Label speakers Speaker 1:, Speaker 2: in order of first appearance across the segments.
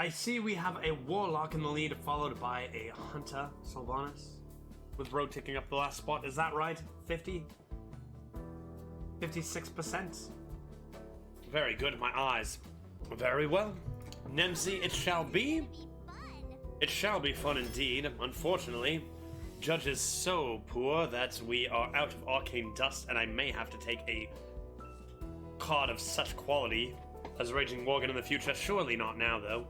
Speaker 1: I see we have a Warlock in the lead, followed by a Hunter, Sylvanas, with Road taking up the last spot. Is that right? 50? 56%? Very good, my eyes. Very well. Nemsy, it shall be. It shall be fun indeed. Unfortunately, Judge is so poor that we are out of Arcane Dust, and I may have to take a card of such quality as Raging Worgen in the future. Surely not now, though.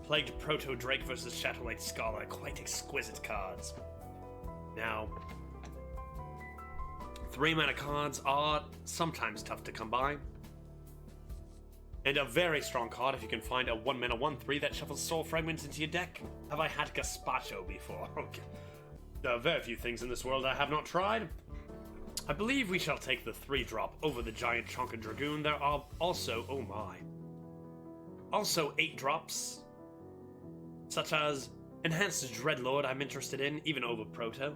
Speaker 1: Plagued Proto Drake versus Shadowlight Scholar. Quite exquisite cards. Now, 3-mana cards are sometimes tough to come by. And a very strong card if you can find a 1-mana 1/3 that shuffles Soul Fragments into your deck. Have I had Gazpacho before? Okay. There are very few things in this world I have not tried. I believe we shall take the 3-drop over the Giant Chonka Dragoon. There are also, oh my, also 8 drops, such as Enhanced Dreadlord I'm interested in, even over Proto.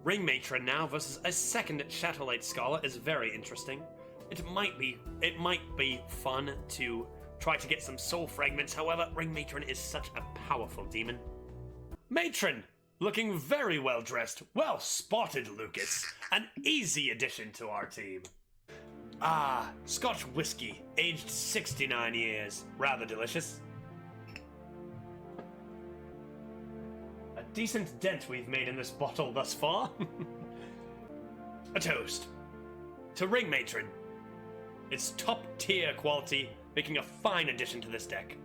Speaker 1: Ring Matron now versus a second Shadowlight Scholar is very interesting. It might be fun to try to get some soul fragments. However, Ring Matron is such a powerful demon. Matron, looking very well dressed. Well spotted, Lucas. An easy addition to our team. Ah, Scotch whiskey, aged 69 years. Rather delicious. A decent dent we've made in this bottle thus far. A toast to Ring Matron. It's top tier quality, making a fine addition to this deck.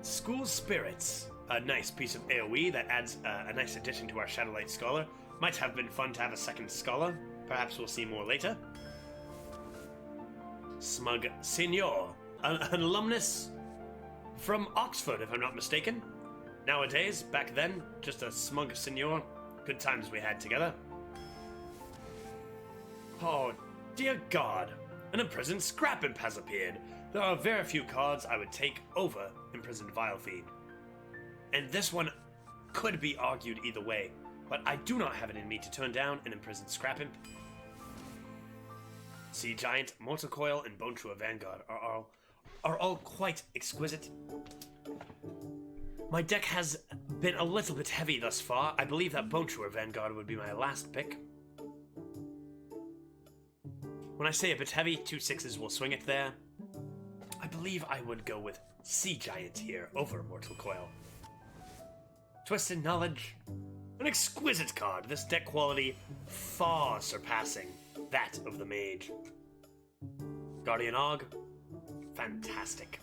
Speaker 1: School Spirits, a nice piece of AoE that adds a nice addition to our Shadowlight Scholar. Might have been fun to have a second Scholar. Perhaps we'll see more later. Smug Senior, an alumnus from Oxford, if I'm not mistaken. Nowadays, back then, just a smug senior. Good times we had together. Oh, dear God. An imprisoned Scrap Imp has appeared. There are very few cards I would take over Imprisoned Vilefiend. And this one could be argued either way, but I do not have it in me to turn down an Imprisoned Scrap Imp. Sea Giant, Mortal Coil, and Bone Chewer Vanguard are all quite exquisite. My deck has been a little bit heavy thus far. I believe that Bone Chewer Vanguard would be my last pick. When I say a bit heavy, 2 6s will swing it there. I believe I would go with Sea Giant here over Mortal Coil. Twisted Knowledge. An exquisite card. This deck quality far surpassing that of the Mage. Guardian Og. Fantastic.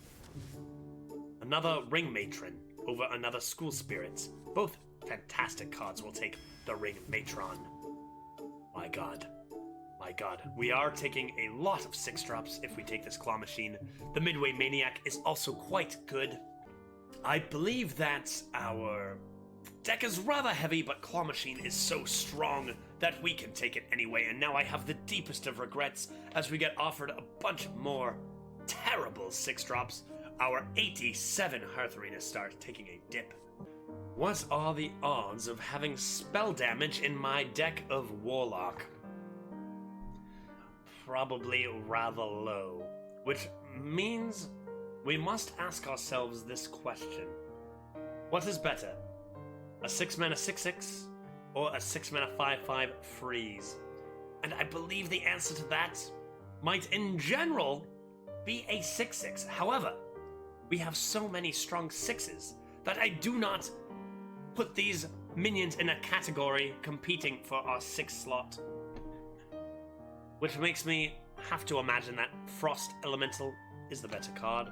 Speaker 1: Another Ring Matron over another School Spirits. Both fantastic cards. Will take the Ring Matron. My God. My God. We are taking a lot of 6-drops if we take this Claw Machine. The Midway Maniac is also quite good. I believe that our deck is rather heavy, but Claw Machine is so strong that we can take it anyway, and now I have the deepest of regrets as we get offered a bunch more terrible 6-drops. Our 87 Hearth Arena start taking a dip. What are the odds of having spell damage in my deck of Warlock? Probably rather low, which means we must ask ourselves this question. What is better, a 6-mana 6/6 or a 6-mana 5/5 freeze? And I believe the answer to that might in general be a 6/6. However, we have so many strong 6s that I do not put these minions in a category competing for our 6th slot. Which makes me have to imagine that Frost Elemental is the better card.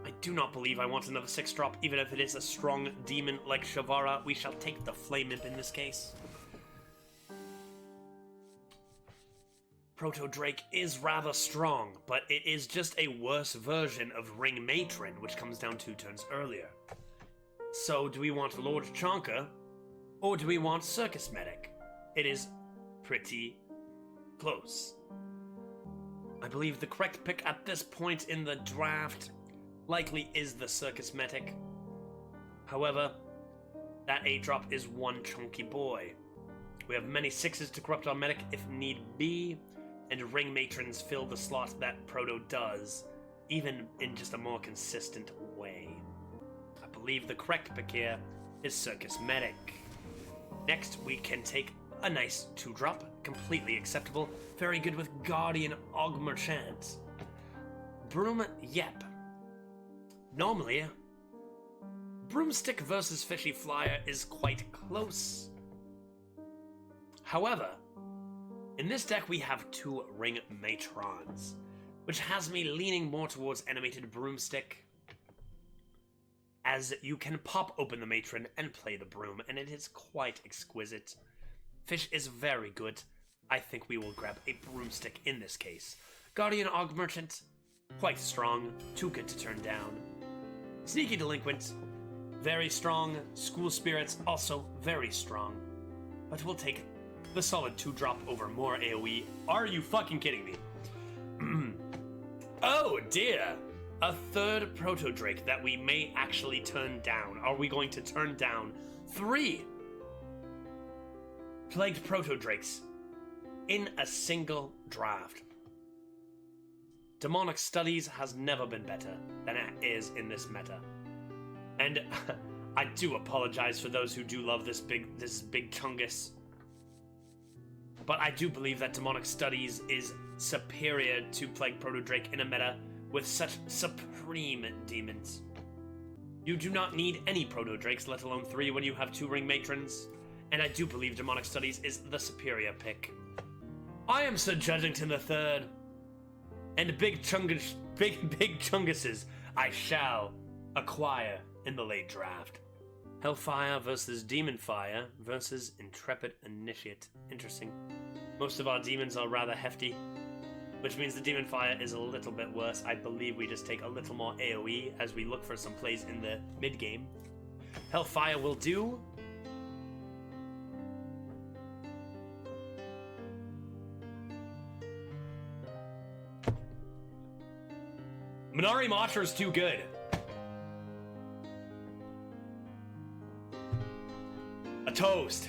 Speaker 1: I do not believe I want another 6-drop, even if it is a strong demon like Shavara. We shall take the Flame Imp in this case. Proto Drake is rather strong, but it is just a worse version of Ring Matron, which comes down 2 turns earlier. So, do we want Lord Chonka, or do we want Circus Medic? It is pretty close. I believe the correct pick at this point in the draft likely is the Circus Medic. However, That 8-drop is one chunky boy. We have many 6s to corrupt our medic if need be, and ring matrons fill the slot that Proto does, even in just a more consistent way. I believe the correct pick here is Circus Medic. Next, we can take a nice 2-drop, completely acceptable, very good with Guardian Augmerchant. Broom Yep. Normally, Broomstick versus Fishy Flyer is quite close. However, in this deck we have 2 Ring Matrons, which has me leaning more towards animated Broomstick, as you can pop open the Matron and play the Broom, and it is quite exquisite. Fish is very good. I think we will grab a Broomstick in this case. Guardian Augmerchant, quite strong, too good to turn down. Sneaky Delinquent, very strong. School Spirits, also very strong. But we'll take the solid 2-drop over more AoE. Are you fucking kidding me? Oh dear! A 3rd Proto Drake that we may actually turn down. Are we going to turn down 3 Plagued Proto Drakes in a single draft? Demonic Studies has never been better than it is in this meta. And I do apologize for those who do love this big chungus. But I do believe that Demonic Studies is superior to Plague Proto Drake in a meta with such supreme demons. You do not need any Proto Drakes, let alone 3 when you have 2 Ring Matrons, and I do believe Demonic Studies is the superior pick. I am Sir Judgington III, and big chunguses I shall acquire in the late draft. Hellfire versus Demon Fire versus Intrepid Initiate. Interesting. Most of our demons are rather hefty, which means the Demon Fire is a little bit worse. I believe we just take a little more AoE as we look for some plays in the mid-game. Hellfire will do. Minari Matra is too good. A toast.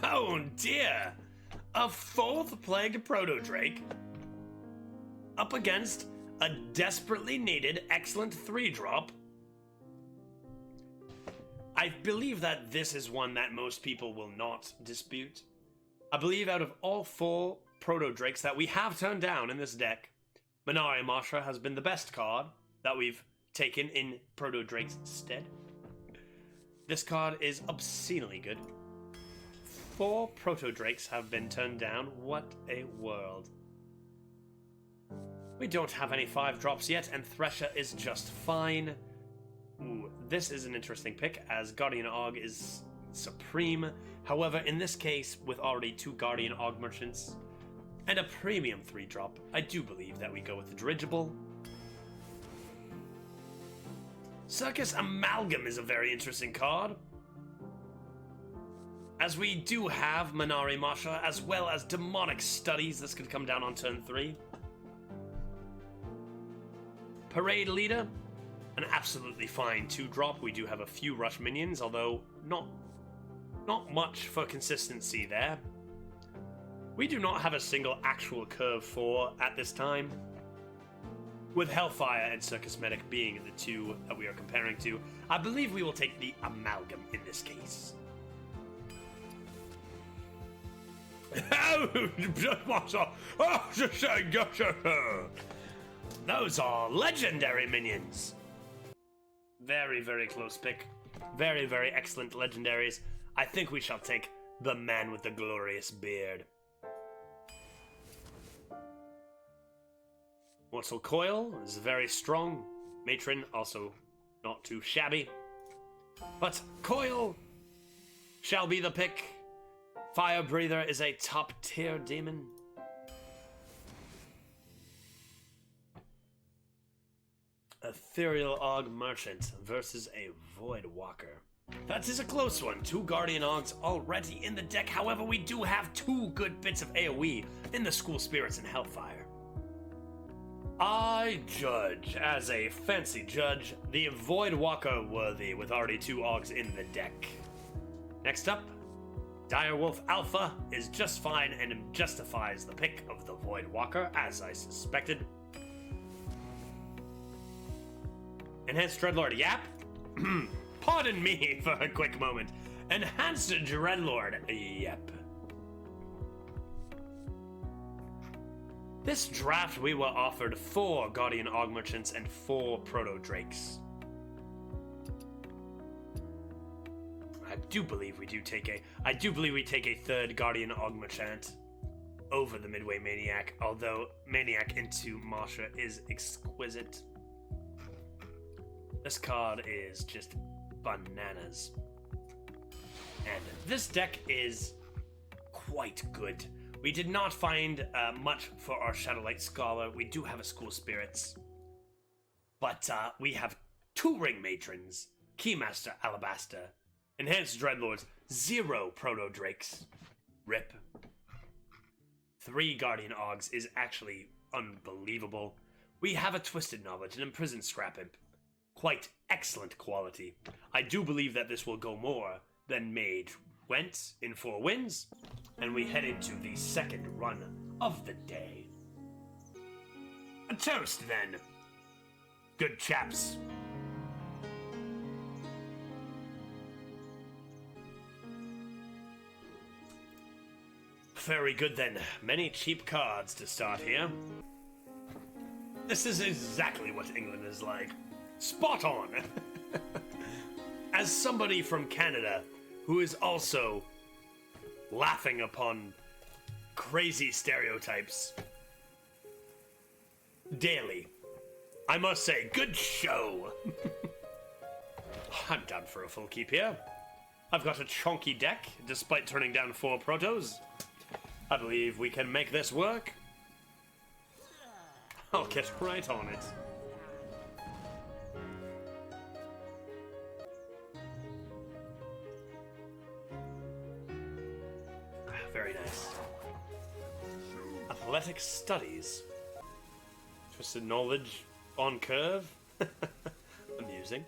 Speaker 1: Oh dear! A 4th Plague Proto Drake up against a desperately needed excellent 3-drop. I believe that this is one that most people will not dispute. I believe out of all 4 Proto Drakes that we have turned down in this deck, Minari Matra has been the best card that we've taken in Proto Drake's stead. This card is obscenely good. 4 Proto Drakes have been turned down. What a world. We don't have any 5-drops yet, and Thresher is just fine. Ooh, this is an interesting pick, as Guardian Aug is supreme. However, in this case, with already 2 Guardian Aug Merchants and a premium 3-drop, I do believe that we go with the Dirigible. Circus Amalgam is a very interesting card, as we do have Minari Matra as well as Demonic Studies. This could come down on turn 3. Parade Leader, an absolutely fine 2-drop. We do have a few rush minions, although not much for consistency there. We do not have a single actual curve 4 at this time, with Hellfire and Circus Medic being the 2 that we are comparing to. I believe we will take the Amalgam in this case. Those are legendary minions. Very, very close pick. Very, very excellent legendaries. I think we shall take the man with the glorious beard. Mortal Coil is very strong. Matron also not too shabby. But Coil shall be the pick. Fire Breather is a top tier demon. Ethereal Aug Merchant versus a Void Walker. That is a close one. 2 Guardian Augs already in the deck. However, we do have 2 good bits of AoE in the School Spirits and Hellfire. I judge, as a fancy judge, the Void Walker worthy with already 2 Augs in the deck. Next up, Direwolf Alpha is just fine and justifies the pick of the Void Walker, as I suspected. Enhanced Dreadlord, yap. Pardon me for a quick moment. Enhanced Dreadlord, yep. This draft we were offered 4 Guardian Aug Merchants and 4 Proto Drakes. I do believe we take a 3rd Guardian Aug Merchant over the Midway Maniac, although Maniac into Marsha is exquisite. This card is just bananas. And this deck is quite good. We did not find much for our Shadowlight Scholar. We do have a School Spirits. But we have 2 Ring Matrons, Keymaster Alabaster, Enhanced Dreadlords, 0 Proto Drakes. RIP. 3 Guardian Augs is actually unbelievable. We have a Twisted Knowledge and Imprisoned Scrap Imp. Quite excellent quality. I do believe that this will go more than Mage went in 4 wins, and we head into the second run of the day. A toast, then. Good chaps. Very good, then. Many cheap cards to start here. This is exactly what England is like. Spot on! As somebody from Canada who is also laughing upon crazy stereotypes daily, I must say, good show! I'm down for a full keep here. I've got a chunky deck, despite turning down 4 protos. I believe we can make this work. I'll get right on it. Very nice. Athletic Studies. Twisted Knowledge on curve. Amusing.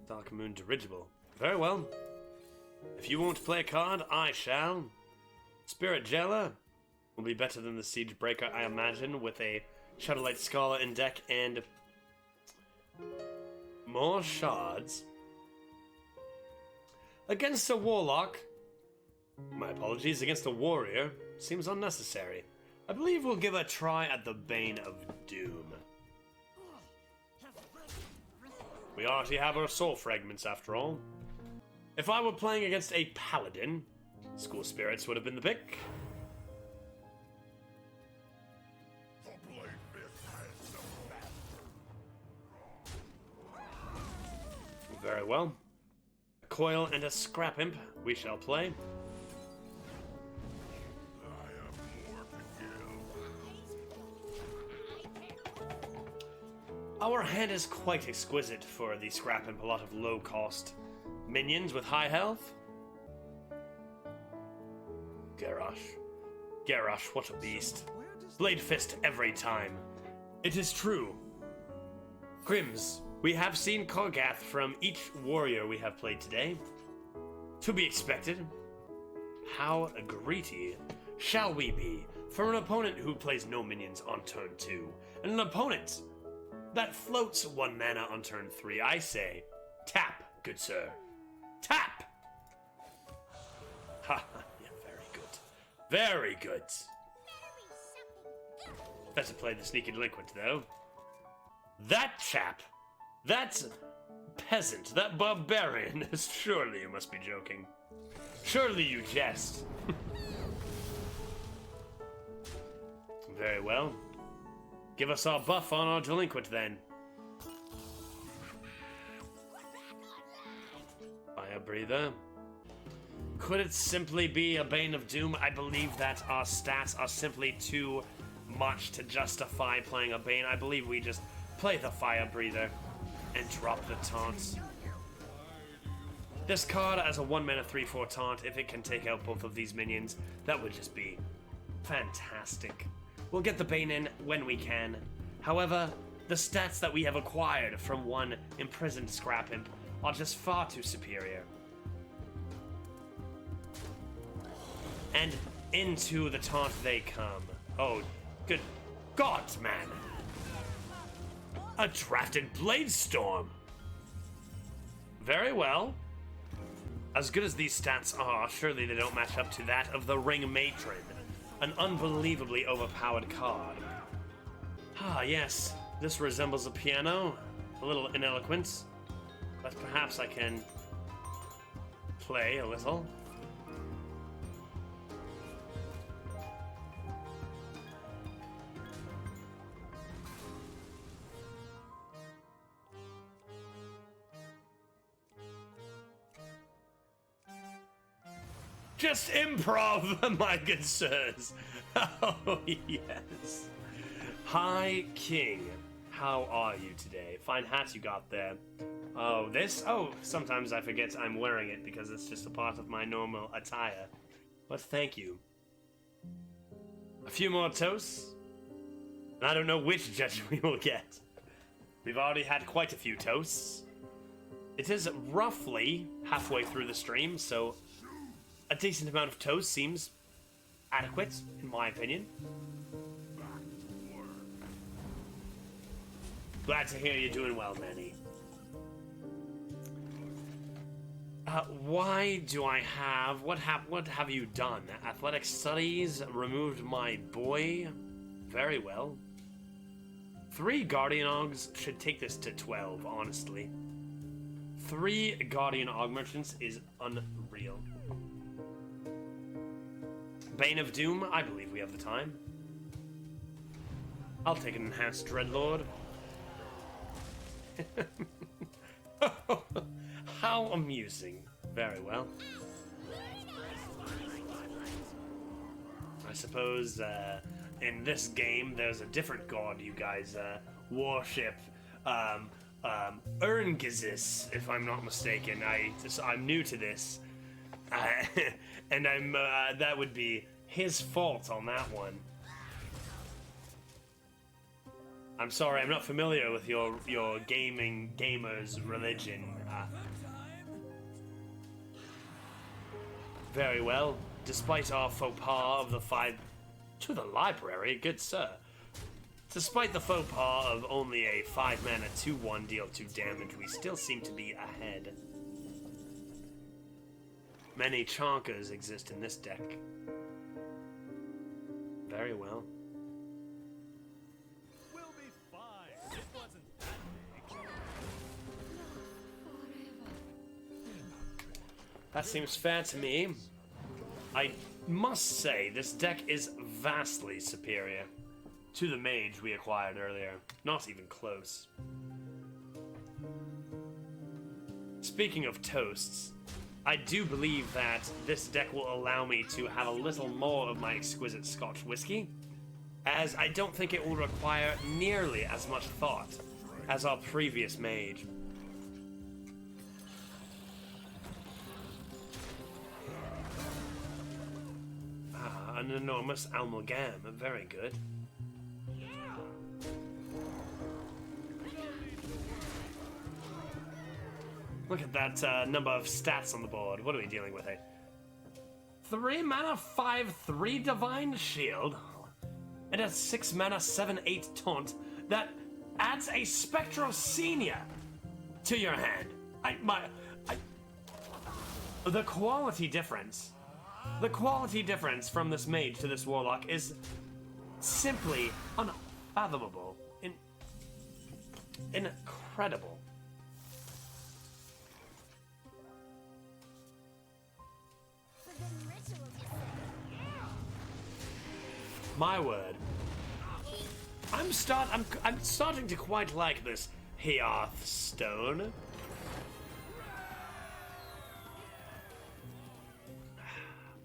Speaker 1: Dark Moon Dirigible. Very well. If you won't play a card, I shall. Spirit Jailer will be better than the Siege Breaker, I imagine, with a Shadowlight Scholar in deck and more shards. Against a Warlock, my apologies, against a Warrior, seems unnecessary. I believe we'll give a try at the Bane of Doom. We already have our Soul Fragments, after all. If I were playing against a Paladin, School Spirits would have been the pick. Very well. A Coil and a Scrap Imp we shall play. Our hand is quite exquisite for the Scrap Imp, a lot of low-cost minions with high health. Garrosh, what a beast. Blade Fist every time. It is true. Grims, we have seen Kargath from each warrior we have played today. To be expected. How greedy shall we be for an opponent who plays no minions on turn 2, and an opponent that floats 1 mana on turn 3? I say, tap, good sir. Tap! Ha ha, yeah, very good. Very good. Better play the Sneaky Delinquent, though. That chap, that peasant, that barbarian, surely you must be joking. Surely you jest. Very well. Give us our buff on our Delinquent, then. Fire Breather. Could it simply be a Bane of Doom? I believe that our stats are simply too much to justify playing a Bane. I believe we just play the Fire Breather and drop the taunts. This card as a 1 mana 3/4 taunt, if it can take out both of these minions, that would just be fantastic. We'll get the Bane in when we can. However, the stats that we have acquired from one imprisoned scrap imp are just far too superior. And into the taunt they come. Oh, good gods, man! A drafted Blade Storm! Very well. As good as these stats are, surely they don't match up to that of the Ring Matron, an unbelievably overpowered card. Ah, yes, this resembles a piano, a little ineloquent, but perhaps I can play a little. Just improv, my good sirs. Oh, yes. Hi, King. How are you today? Fine hat you got there. Oh, this? Oh, sometimes I forget I'm wearing it because it's just a part of my normal attire. But thank you. A few more toasts? And I don't know which judge we will get. We've already had quite a few toasts. It is roughly halfway through the stream, so a decent amount of toast seems adequate, in my opinion. Glad to hear you're doing well, Manny. Why do I have... What have you done? Athletic studies removed my boy. Very well. 3 Guardian Augs should take this to 12, honestly. 3 Guardian Aug merchants is unreal. Bane of Doom, I believe we have the time. I'll take an enhanced Dreadlord. How amusing. Very well. I suppose in this game there's a different god you guys worship. Erngizis, if I'm not mistaken. I'm new to this. And that would be his fault on that one. I'm sorry, I'm not familiar with your gamer's religion. Very well. Despite our faux pas of the 5 to the library, good sir. Despite the faux pas of only a 5-mana 2/1 deal 2 damage, we still seem to be ahead. Many chonkers exist in this deck. Very well.
Speaker 2: We'll be fine. It wasn't that big.
Speaker 1: That seems fair to me. I must say, this deck is vastly superior to the mage we acquired earlier. Not even close. Speaking of toasts, I do believe that this deck will allow me to have a little more of my exquisite Scotch whiskey, as I don't think it will require nearly as much thought as our previous mage. Ah, an enormous amalgam, very good. Look at that number of stats on the board. What are we dealing with here? 3 mana 5/3 Divine Shield. And a 6 mana 7/8 Taunt that adds a Spectral Senior to your hand. The quality difference. The quality difference from this mage to this warlock is simply unfathomable. Incredible. My word. I'm starting to quite like this Hearthstone.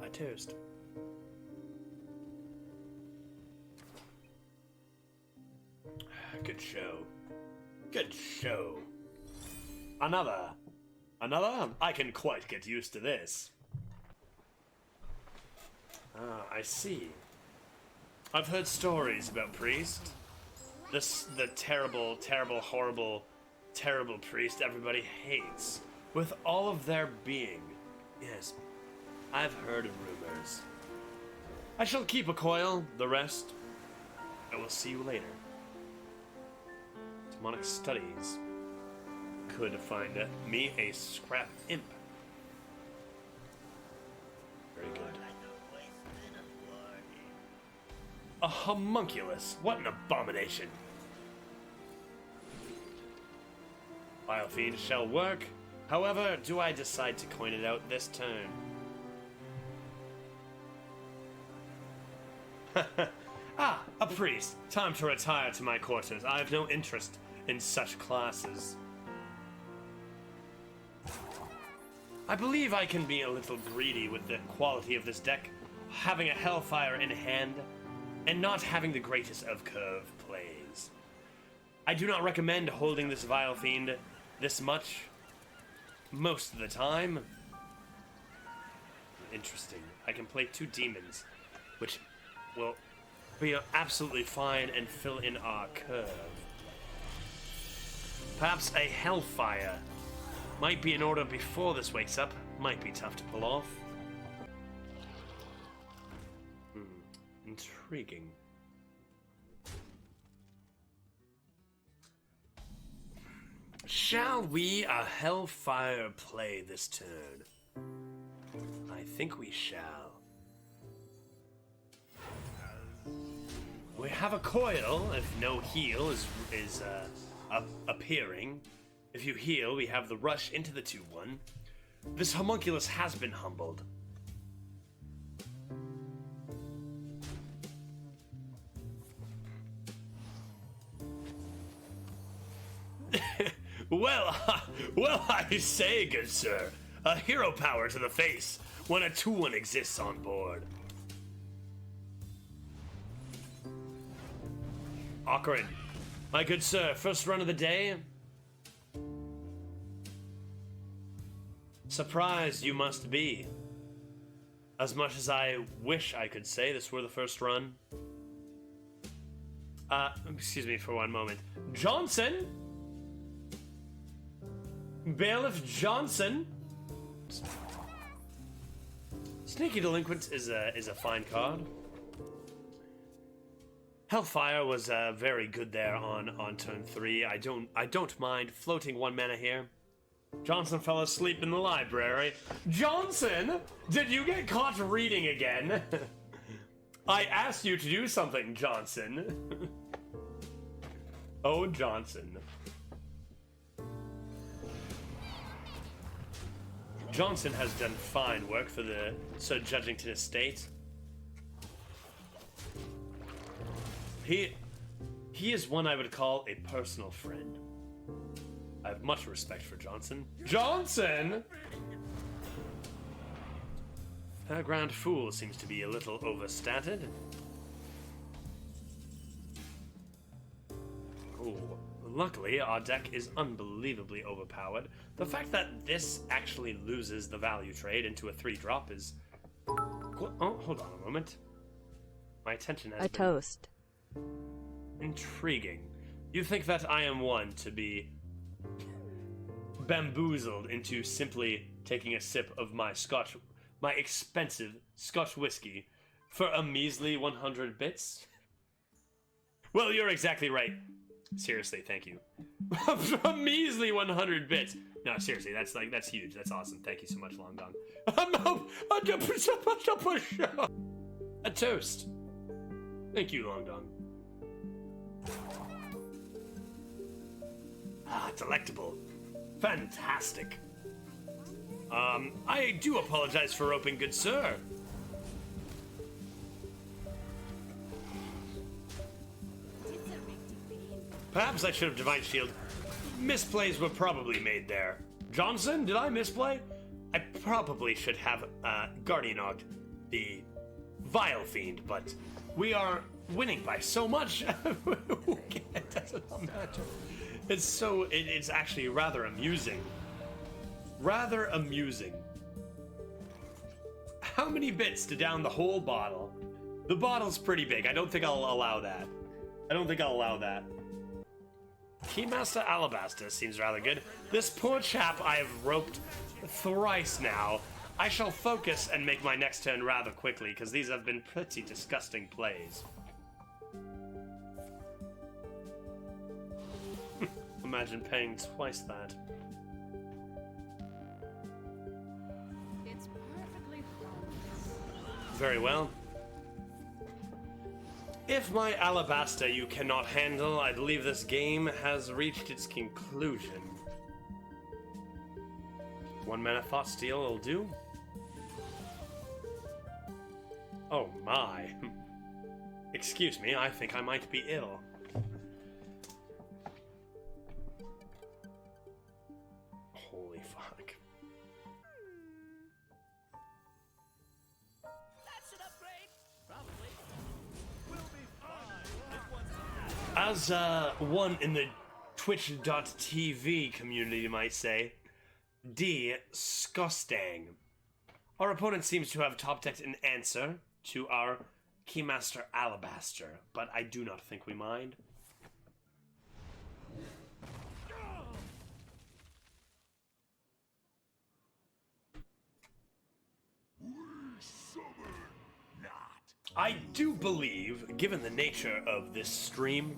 Speaker 1: My toast. Good show. Good show. Another? I can quite get used to this. Ah, I see. I've heard stories about Priest. The terrible, terrible, horrible, terrible priest everybody hates. With all of their being. Yes, I've heard of rumors. I shall keep a coil, the rest I will see you later. Demonic studies could find me a scrap imp. Very good. A homunculus. What an abomination. Vile Fiend shall work. However, do I decide to coin it out this turn? Ah, a priest. Time to retire to my quarters. I have no interest in such classes. I believe I can be a little greedy with the quality of this deck, having a Hellfire in hand, and not having the greatest of curve plays. I do not recommend holding this Vile Fiend this much most of the time. Interesting. I can play 2 demons, which will be absolutely fine and fill in our curve. Perhaps a Hellfire might be in order before this wakes up. Might be tough to pull off. Intriguing. Shall we a Hellfire play this turn? I think we shall. We have a coil if no heal is appearing. If you heal, we have the rush into the 2/1. This homunculus has been humbled. Well, I say, good sir, a hero power to the face when a 2/1 exists on board. Awkward. My good sir, first run of the day. Surprised you must be. As much as I wish I could say this were the first run. Excuse me for one moment. Johnson? Bailiff Johnson? Sneaky Delinquent is a fine card. Hellfire was very good there on turn 3. I don't mind floating 1 mana here. Johnson fell asleep in the library. Johnson, did you get caught reading again? I asked you to do something, Johnson. Oh, Johnson. Johnson has done fine work for the Sir Judgington estate. He is one I would call a personal friend. I have much respect for Johnson. Johnson! Fairground Fool seems to be a little overstated. Oh, luckily our deck is unbelievably overpowered. The fact that this actually loses the value trade into a 3-drop is... Oh, hold on a moment. My attention has been...
Speaker 3: toast.
Speaker 1: Intriguing. You think that I am one to be bamboozled into simply taking a sip of my expensive Scotch whiskey for a measly 100 bits? Well, you're exactly right. Seriously, thank you. A measly 100 bits. No, seriously, that's huge. That's awesome. Thank you so much, Long Dong. A toast. Thank you, Long Dong. Ah, delectable. Fantastic. I do apologize for roping, good sir. Perhaps I should have Divine Shield. Misplays were probably made there. Johnson, did I misplay? I probably should have Guardian Ogged the Vile Fiend, but we are winning by so much. It doesn't matter. It's actually rather amusing. Rather amusing. How many bits to down the whole bottle? The bottle's pretty big. I don't think I'll allow that. I don't think I'll allow that. Keymaster Alabaster seems rather good. This poor chap I have roped thrice now. I shall focus and make my next turn rather quickly, because these have been pretty disgusting plays. Imagine paying twice that.
Speaker 3: It's perfectly harmless.
Speaker 1: Very well. If my Alabaster you cannot handle, I believe this game has reached its conclusion. 1 mana Thought Steal will do. Oh my. Excuse me, I think I might be ill. Holy fuck.
Speaker 2: That's an upgrade. Probably. We'll be fine. It wasn't
Speaker 1: As one in the Twitch.tv community might say, disgusting. Our opponent seems to have top-decked an answer to our Keymaster Alabaster, but I do not think we mind. I do believe, given the nature of this stream,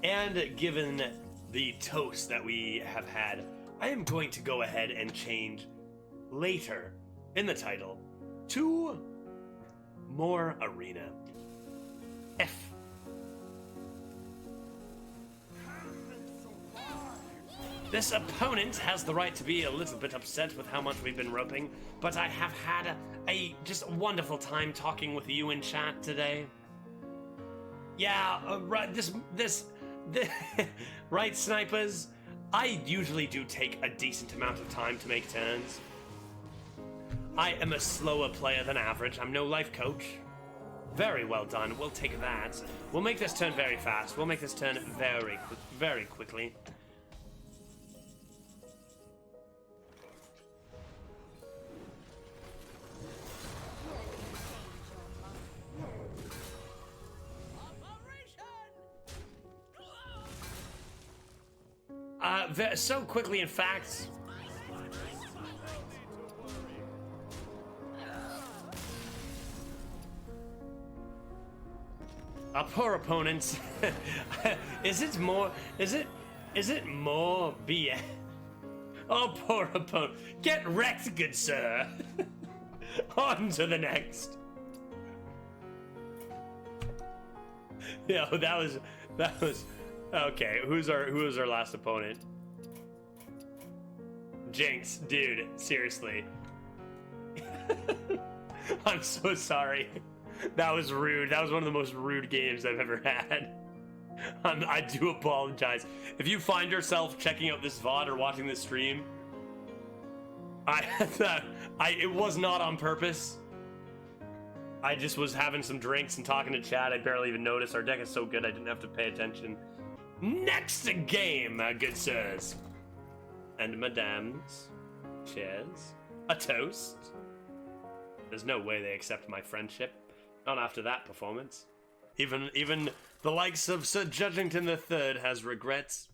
Speaker 1: and given the toast that we have had, I am going to go ahead and change later in the title to more arena. F. This opponent has the right to be a little bit upset with how much we've been roping, but I have had a just wonderful time talking with you in chat today. Yeah, right. This, right, snipers. I usually do take a decent amount of time to make turns. I am a slower player than average. I'm no life coach. Very well done. We'll take that. We'll make this turn very fast. We'll make this turn very quickly. So quickly, in fact. Our poor opponents. Is it more BS? Oh, poor opponent. Get wrecked, good sir. On to the next. Yo, that was okay. Who was our last opponent? Jinx, dude, seriously. I'm so sorry. That was rude. That was one of the most rude games I've ever had. I do apologize. If you find yourself checking out this VOD or watching this stream, it was not on purpose. I just was having some drinks and talking to chat. I barely even noticed. Our deck is so good I didn't have to pay attention. Next game, good sirs. And madams. Cheers. A toast. There's no way they accept my friendship. Not after that performance. Even the likes of Sir Judgington III has regrets.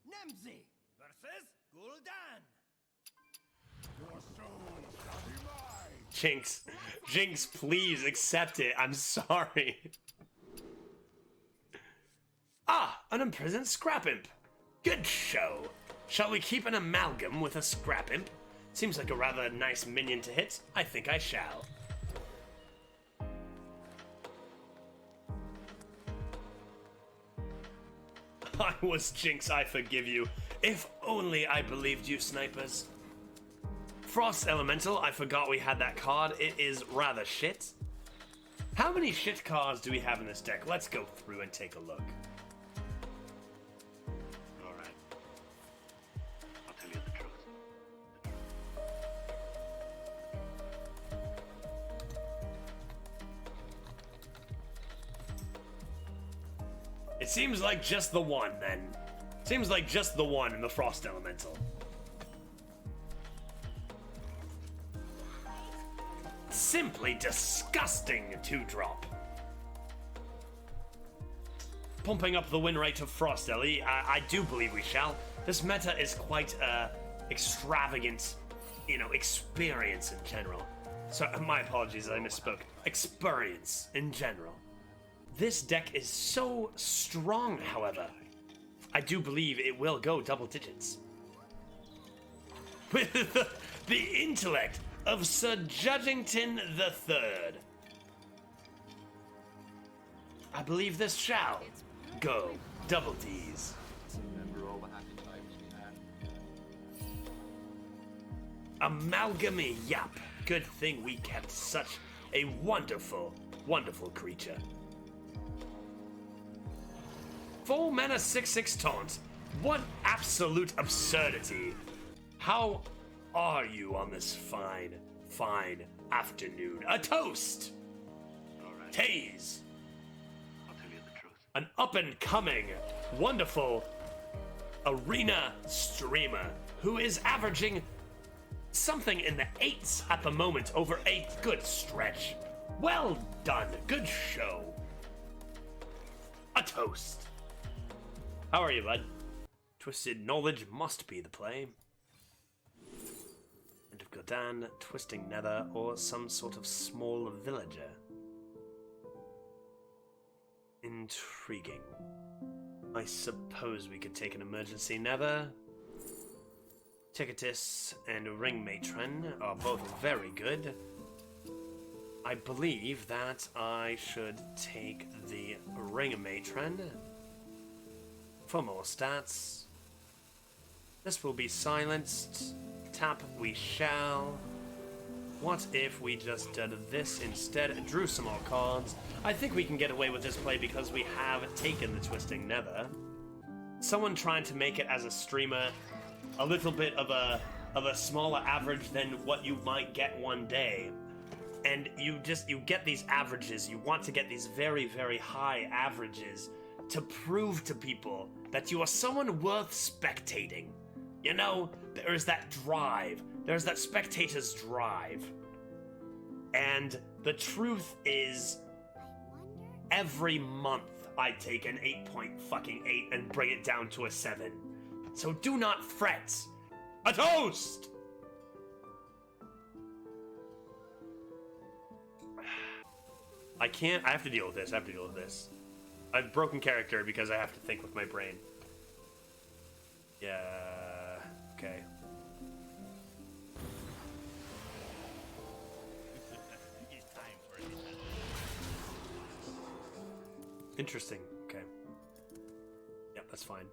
Speaker 2: Nemzi versus Gul'dan. Your soul shall be mine.
Speaker 1: Jinx, please accept it. I'm sorry. Ah, an imprisoned scrap imp. Good show. Shall we keep an amalgam with a scrap imp? Seems like a rather nice minion to hit. I think I shall. I was Jinx, I forgive you. If only I believed you, snipers. Frost Elemental, I forgot we had that card. It is rather shit. How many shit cards do we have in this deck? Let's go through and take a look. Alright. I'll tell you the truth. It seems like just the one, then. Seems like just the one in the Frost Elemental. simply disgusting 2-drop. Pumping up the win rate of Frost Ellie, I do believe we shall. This meta is quite extravagant, experience in general. So, my apologies, I misspoke. Experience in general. This deck is so strong, however. I do believe it will go double digits. With the intellect of Sir Judgington III. I believe this shall go double D's.
Speaker 2: Remember all the happy times we had.
Speaker 1: Amalgamy Yap. Good thing we kept such a wonderful, wonderful creature. 4 mana 6/6 taunt. What absolute absurdity. How are you on this fine, fine afternoon? A toast!
Speaker 2: Alright,
Speaker 1: Taze.
Speaker 2: I'll tell you the truth.
Speaker 1: An up-and-coming, wonderful arena streamer who is averaging something in the 8s at the moment over a good stretch. Well done. Good show. A toast. How are you, bud? Twisted Knowledge must be the play. End of Godan, Twisting Nether, or some sort of small villager. Intriguing. I suppose we could take an emergency Nether. Ticketus and Ring Matron are both very good. I believe that I should take the Ring Matron for more stats. This will be silenced. Tap we shall. What if we just did this instead? Drew some more cards. I think we can get away with this play because we have taken the Twisting Nether. Someone trying to make it as a streamer a little bit of a smaller average than what you might get one day. And you get these averages. You want to get these very, very high averages to prove to people that you are someone worth spectating. You know, there is that drive. There's that spectator's drive. And the truth is, every month I take an 8.8 and bring it down to a 7. So do not fret. A toast! I have to deal with this. I've broken character because I have to think with my brain. Yeah, okay.
Speaker 2: It's time for it.
Speaker 1: Interesting, okay. Yep, that's fine.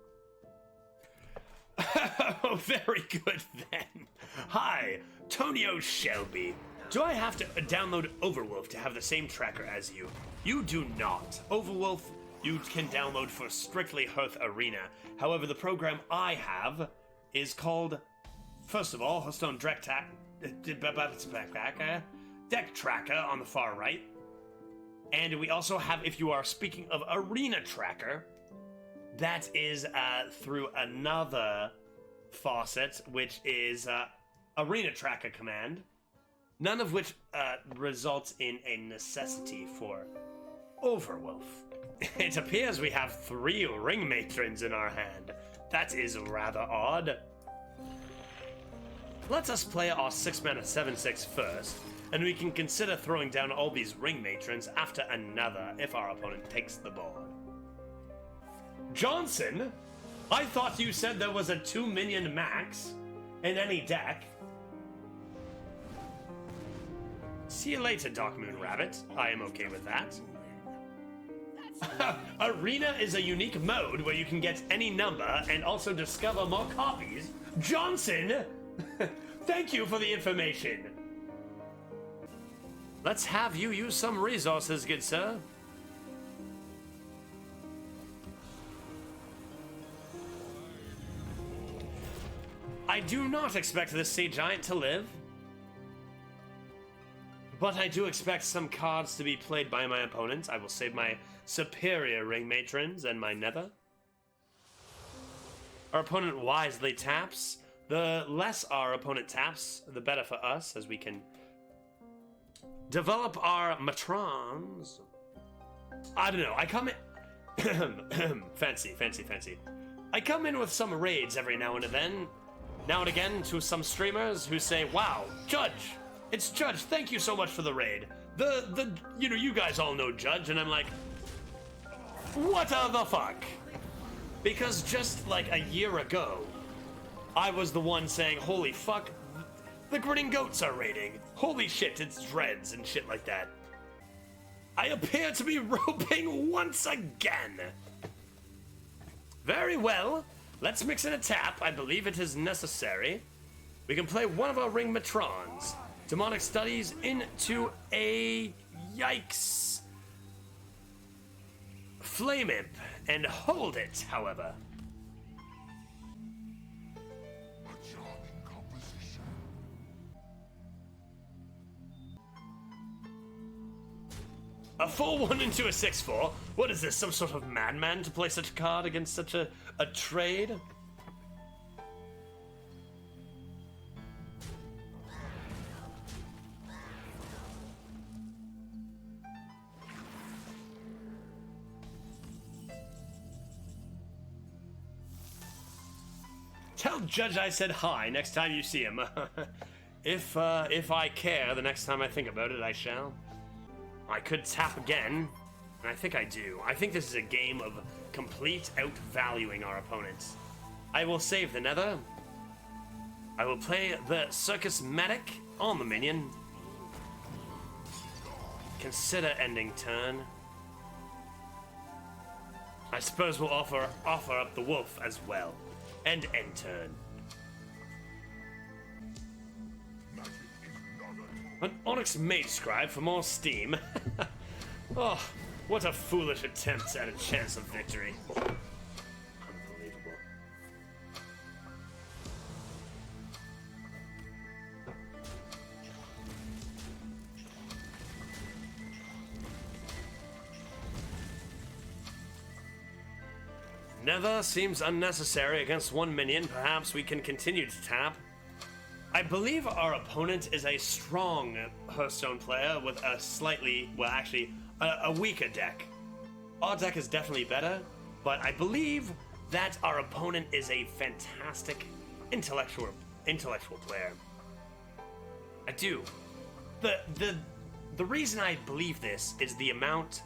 Speaker 1: Oh, very good then. Hi, Tonio Shelby. Do I have to download Overwolf to have the same tracker as you? You do not. Overwolf you can download for strictly Hearth Arena. However, the program I have is called, first of all, Hearthstone Deck Tracker on the far right. And we also have, if you are speaking of Arena Tracker, that is through another faucet, which is Arena Tracker command. None of which results in a necessity for Overwolf. It appears we have 3 Ring Matrons in our hand. That is rather odd. Let us play our 6-mana 7/6 first, and we can consider throwing down all these Ring Matrons after another if our opponent takes the board. Johnson? I thought you said there was a 2-minion max in any deck. See you later, Dark Moon Rabbit. I am okay with that. Arena is a unique mode where you can get any number and also discover more copies. Johnson! Thank you for the information. Let's have you use some resources, good sir. I do not expect this sea giant to live. But I do expect some cards to be played by my opponent. I will save my superior Ring Matrons and my Nether. Our opponent wisely taps. The less our opponent taps, the better for us, as we can develop our matrons. I don't know. I come in. fancy. I come in with some raids every now and again to some streamers who say, "Wow, Judge, it's Judge. Thank you so much for the raid. You guys all know Judge," and I'm like, what the fuck? Because just like a year ago, I was the one saying, "Holy fuck, the grinning goats are raiding. Holy shit, it's dreads," and shit like that. I appear to be roping once again. Very well. Let's mix in a tap. I believe it is necessary. We can play one of our ring matrons. Demonic studies into a yikes flame imp and hold it, however. A 4-1 into a 6-4? What is this, some sort of madman to play such a card against such a trade? Tell Judge I said hi next time you see him. If I care, the next time I think about it, I shall. I could tap again, and I think I do. I think this is a game of complete outvaluing our opponents. I will save the Nether. I will play the Circus Medic on the minion. Consider ending turn. I suppose we'll offer up the wolf as well. And end turn. An Onyx Mage Scribe for more steam. Oh, what a foolish attempt at a chance of victory. Unbelievable. Nether seems unnecessary against one minion. Perhaps we can continue to tap. I believe our opponent is a strong Hearthstone player with a slightly, well actually, a weaker deck. Our deck is definitely better, but I believe that our opponent is a fantastic intellectual player. I do. The reason I believe this is the amount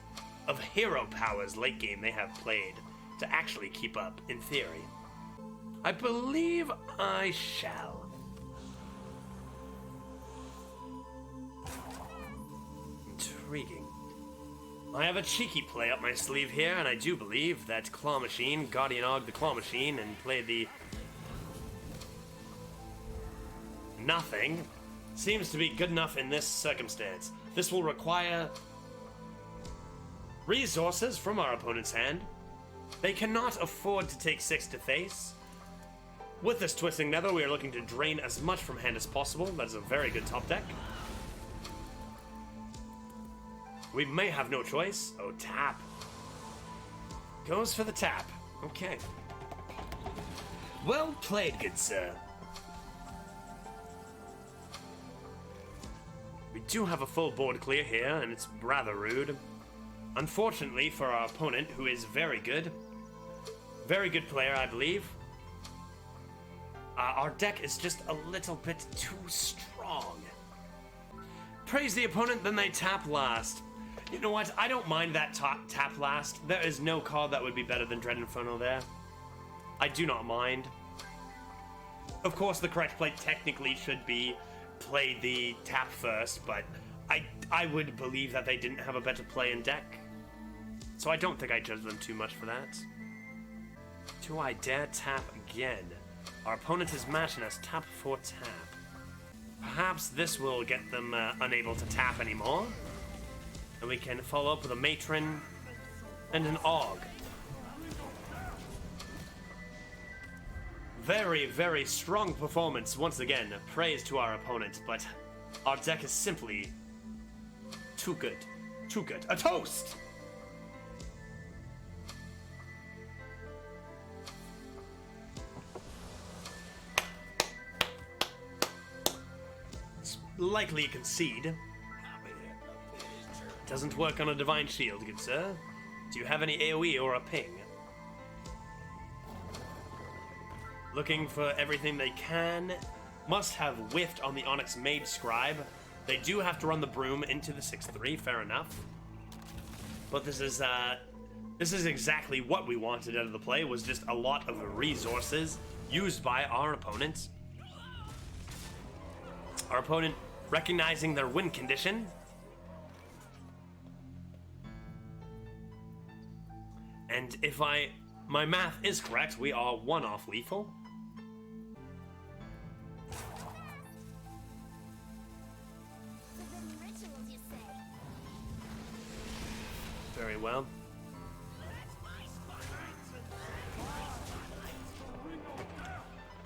Speaker 1: of hero powers late game they have played to actually keep up, in theory. I believe I shall. Intriguing. I have a cheeky play up my sleeve here, and I do believe that Claw Machine, Guardian Og the Claw Machine, and play the nothing seems to be good enough in this circumstance. This will require resources from our opponent's hand. They cannot afford to take 6 to face. With this Twisting Nether, we are looking to drain as much from hand as possible. That is a very good top deck. We may have no choice. Oh, tap. Goes for the tap. Okay. Well played, good sir. We do have a full board clear here, and it's rather rude. Unfortunately for our opponent, who is very good player, I believe, our deck is just a little bit too strong. Praise the opponent, then they tap last. You know what? I don't mind that tap last. There is no card that would be better than Dread Inferno there. I do not mind. Of course, the correct play technically should be play the tap first, but I would believe that they didn't have a better play in deck. So I don't think I judge them too much for that. Do I dare tap again? Our opponent is matching us tap for tap. Perhaps this will get them unable to tap anymore. And we can follow up with a Matron and an Og. Very, very strong performance. Once again, praise to our opponent, but our deck is simply too good. Too good. A toast! It's likely concede. Doesn't work on a Divine Shield, good sir. Do you have any AoE or a ping? Looking for everything they can. Must have whiffed on the Onyx Mage Scribe. They do have to run the Broom into the 6-3, fair enough. But this is exactly what we wanted out of the play, was just a lot of resources used by our opponent. Our opponent recognizing their win condition. And if my math is correct, we are 1 off lethal. Very well.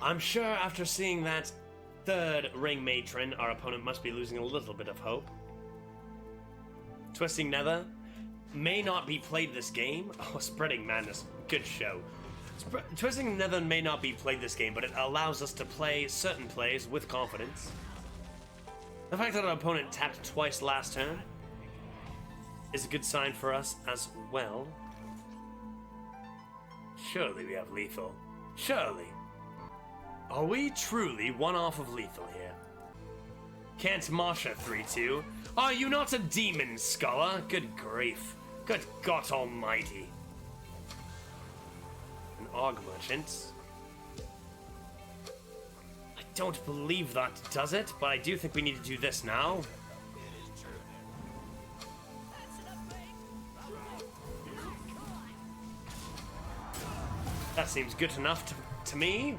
Speaker 1: I'm sure after seeing that third ring matron, our opponent must be losing a little bit of hope. Twisting Nether may not be played this game. Oh, Spreading Madness, good show. Twisting Nether may not be played this game, but it allows us to play certain plays with confidence. The fact that our opponent tapped twice last turn is a good sign for us as well. Surely we have lethal. Surely. Are we truly 1 off of lethal here? Can't Masha 3-2? Are you not a demon, scholar? Good grief. Good God almighty. An Aug Merchant. I don't believe that does it, but I do think we need to do this now. That seems good enough to me.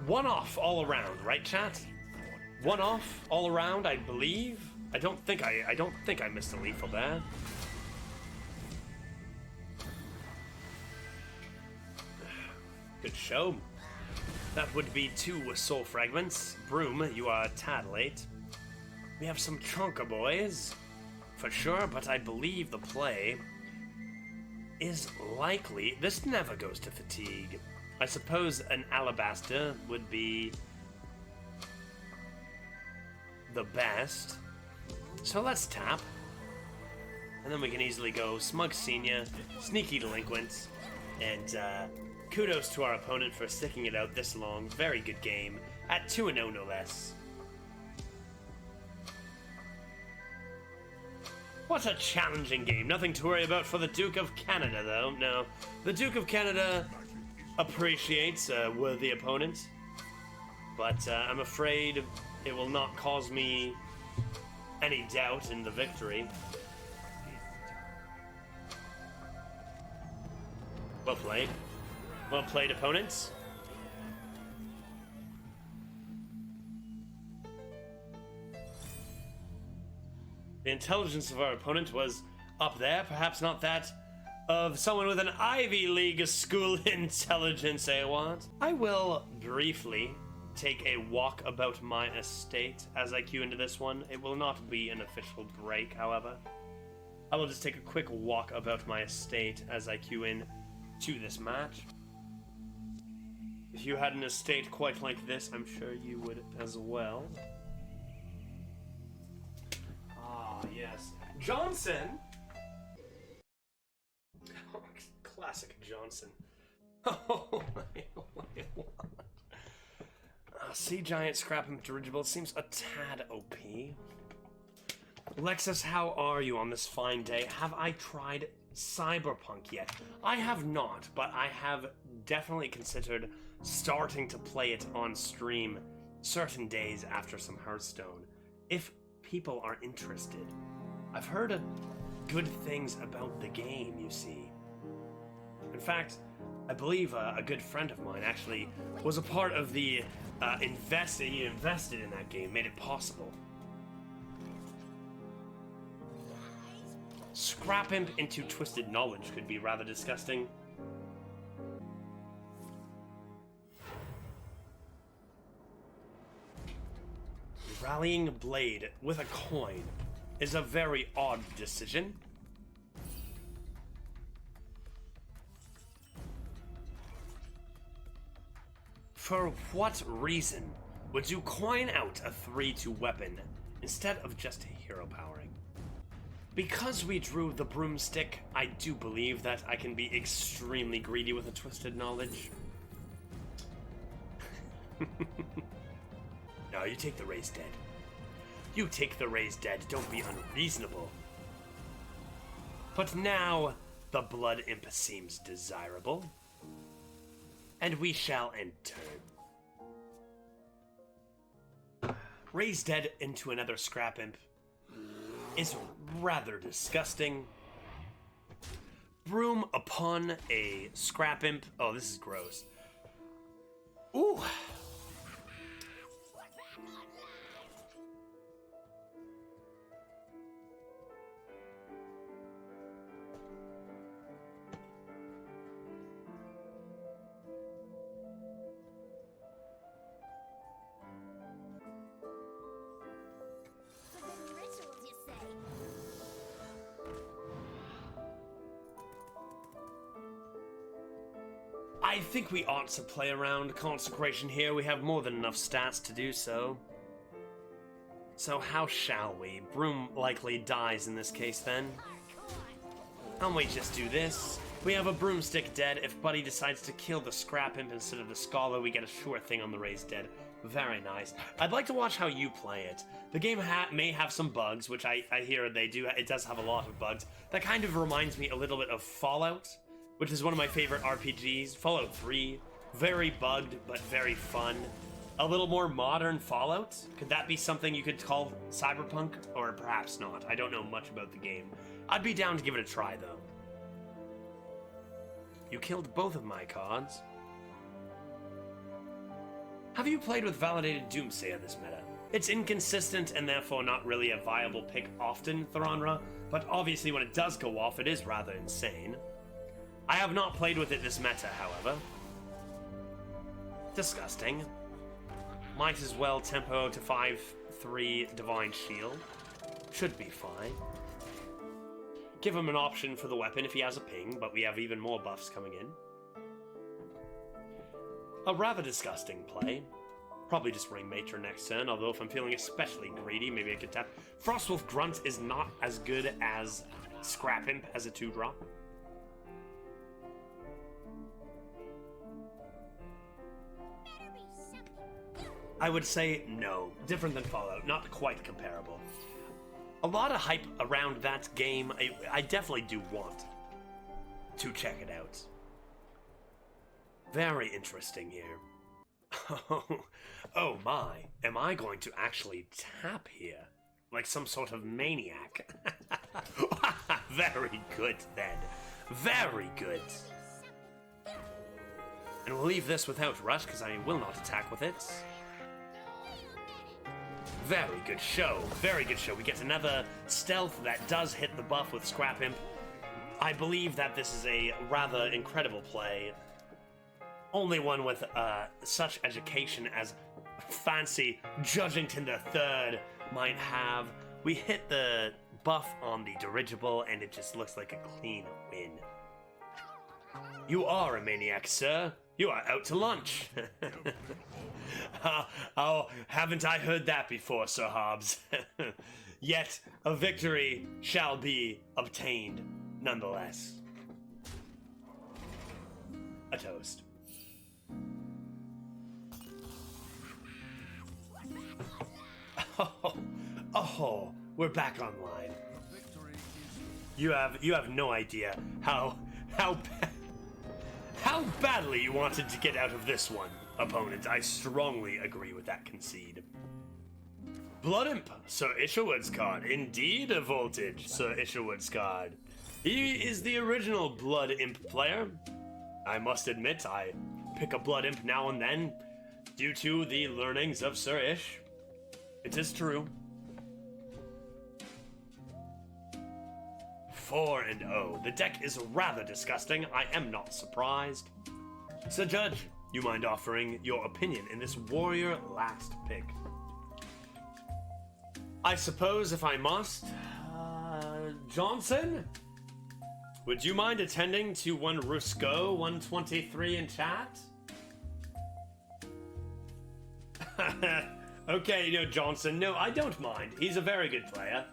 Speaker 1: One off all around, right, chat? 1 off all around, I believe. I don't think I missed a lethal there. Good show. That would be 2 soul fragments. Broom, you are a tad late. We have some Trunker boys. For sure, but I believe the play is likely. This never goes to fatigue. I suppose an Alabaster would be the best. So let's tap. And then we can easily go Smug Senior, Sneaky Delinquent, and kudos to our opponent for sticking it out this long. Very good game. At 2-0 no less. What a challenging game. Nothing to worry about for the Duke of Canada, though. No. The Duke of Canada appreciates a worthy opponent, but I'm afraid it will not cause me any doubt in the victory. Well played. Well played, opponents. The intelligence of our opponent was up there, perhaps not that of someone with an Ivy League school intelligence, eh, what? I will briefly take a walk about my estate as I queue into this one. It will not be an official break, however. I will just take a quick walk about my estate as I queue in to this match. If you had an estate quite like this, I'm sure you would as well. Yes. Johnson! Oh, classic Johnson. Oh my lord. Sea Giant Scrap Dirigible seems a tad OP. Lexus, how are you on this fine day? Have I tried Cyberpunk yet? I have not, but I have definitely considered starting to play it on stream certain days after some Hearthstone. If people are interested. I've heard good things about the game, you see. In fact, I believe a good friend of mine actually was a part of the invested in that game, made it possible. Scrap Imp into Twisted Knowledge could be rather disgusting. Rallying Blade with a coin is a very odd decision. For what reason would you coin out a 3/2 weapon instead of just hero powering? Because we drew the broomstick, I do believe that I can be extremely greedy with a Twisted Knowledge. No, you take the Raised Dead. You take the Raised Dead, don't be unreasonable. But now, the Blood Imp seems desirable. And we shall enter. Raised Dead into another Scrap Imp is rather disgusting. Broom upon a Scrap Imp. Oh, this is gross. Ooh.
Speaker 4: Forbidden rituals, you say?
Speaker 1: I think we ought to play around Consecration here. We have more than enough stats to do so. So how shall we? Broom likely dies in this case then. And we just do this. We have a Broomstick dead. If Buddy decides to kill the Scrap Imp instead of the Scholar, we get a sure thing on the Raised Dead. Very nice. I'd like to watch how you play it. The game may have some bugs, which I hear they do. It does have a lot of bugs. That kind of reminds me a little bit of Fallout, which is one of my favorite RPGs. Fallout 3. Very bugged, but very fun. A little more modern Fallout? Could that be something you could call Cyberpunk? Or perhaps not. I don't know much about the game. I'd be down to give it a try, though. You killed both of my cards. Have you played with Validated Doomsayer this meta? It's inconsistent and therefore not really a viable pick often, Thranra, but obviously when it does go off, it is rather insane. I have not played with it this meta, however. Disgusting. Might as well tempo to 5/3 Divine Shield. Should be fine. Give him an option for the weapon if he has a ping, but we have even more buffs coming in. A rather disgusting play. Probably just Rainmaker next turn, although if I'm feeling especially greedy, maybe I could tap. Frostwolf Grunt is not as good as Scrap Imp as a 2-drop. I would say no. Different than Fallout, not quite comparable. A lot of hype around that game. I definitely do want to check it out. Very interesting here. Oh my, am I going to actually tap here? Like some sort of maniac? Very good then. Very good. And we'll leave this without rush because I will not attack with it. Very good show. Very good show. We get another stealth that does hit the buff with Scrap Imp. I believe that this is a rather incredible play. Only one with such education as fancy Judgington III might have. We hit the buff on the dirigible and it just looks like a clean win. You are a maniac, sir. You are out to lunch. Oh, haven't I heard that before, Sir Hobbs? Yet a victory shall be obtained nonetheless. A toast. Oh, we're back online. You have no idea how badly you wanted to get out of this one, opponent. I strongly agree with that concede. Blood Imp, Sir Isherwood's card. Indeed a voltage, Sir Isherwood's card. He is the original Blood Imp player. I must admit, I pick a Blood Imp now and then due to the learnings of Sir Ish. It is true. 4-0. The deck is rather disgusting. I am not surprised. Sir Judge, you mind offering your opinion in this warrior last pick? I suppose if I must. Johnson? Would you mind attending to one Rusco 123 in chat? Okay, Johnson. No, I don't mind. He's a very good player.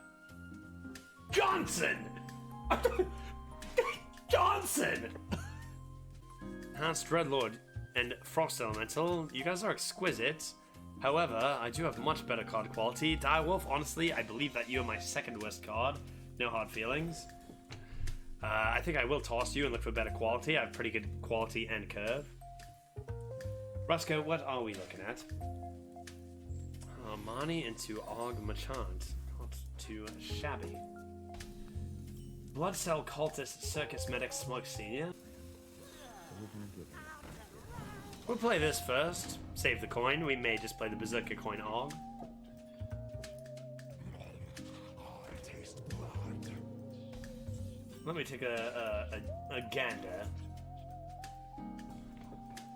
Speaker 1: Johnson! Johnson! Enhanced Dreadlord and Frost Elemental. You guys are exquisite. However, I do have much better card quality. Direwolf, honestly, I believe that you are my second worst card. No hard feelings. I think I will toss you and look for better quality. I have pretty good quality and curve. Rusko, what are we looking at? Armani into Og Machant. Not too shabby. Blood Cell Cultist Circus Medic Smug Senior. We'll play this first. Save the coin. We may just play the Berserker coin Og. Let me take a gander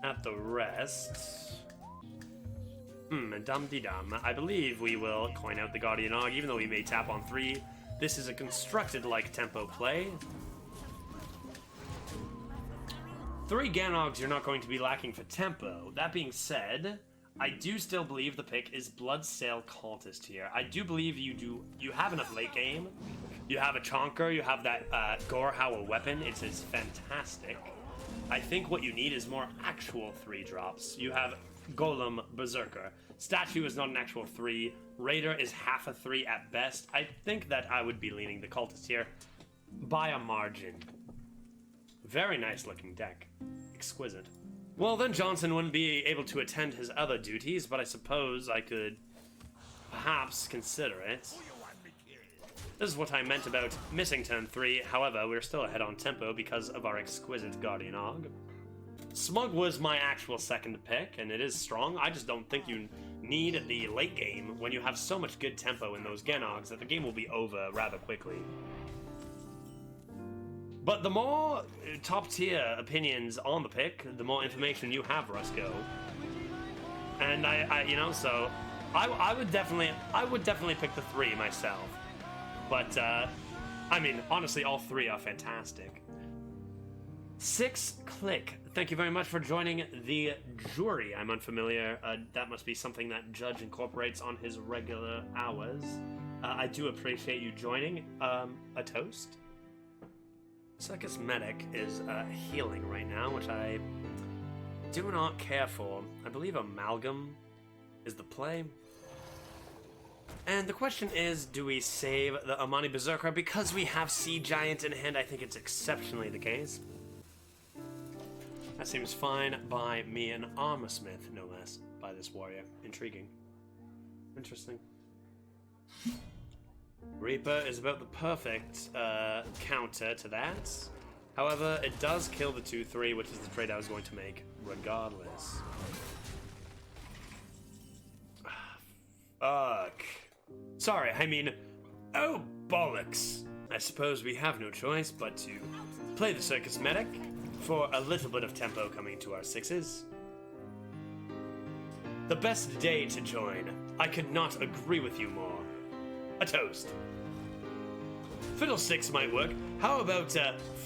Speaker 1: at the rest. Dum-de-dum. I believe we will coin out the Guardian Og, even though we may tap on 3. This is a constructed-like tempo play. 3 Ganogs you're not going to be lacking for tempo. That being said, I do still believe the pick is Bloodsail Cultist here. I do believe you have enough late game. You have a Chonker, you have that Gorehowl weapon. It's fantastic. I think what you need is more actual 3 drops. You have Golem, Berserker. Statue is not an actual 3. Raider is half a 3 at best. I think that I would be leaning the Cultist here by a margin. Very nice looking deck. Exquisite. Well, then Johnson wouldn't be able to attend his other duties, but I suppose I could perhaps consider it. This is what I meant about missing turn 3. However, we're still ahead on tempo because of our exquisite Guardian Og. Smug was my actual second pick, and it is strong. I just don't think you need the late game when you have so much good tempo in those Genogs that the game will be over rather quickly. But the more top tier opinions on the pick, the more information you have, Rusko. And so I would definitely pick the 3 myself. But I mean, honestly, all 3 are fantastic. 6 Click. Thank you very much for joining the jury. I'm unfamiliar. That must be something that Judge incorporates on his regular hours. I do appreciate you joining. A toast? Circus Medic is healing right now, which I do not care for. I believe Amalgam is the play. And the question is, do we save the Amani Berserker because we have Sea Giant in hand? I think it's exceptionally the case. That seems fine by me, an armor smith, no less, by this warrior. Intriguing. Interesting. Reaper is about the perfect counter to that. However, it does kill the 2-3, which is the trade I was going to make regardless. Fuck. Sorry, I mean, oh bollocks. I suppose we have no choice but to play the Circus Medic for a little bit of tempo coming to our 6s. The best day to join. I could not agree with you more. A toast. Fiddlesticks might work. How about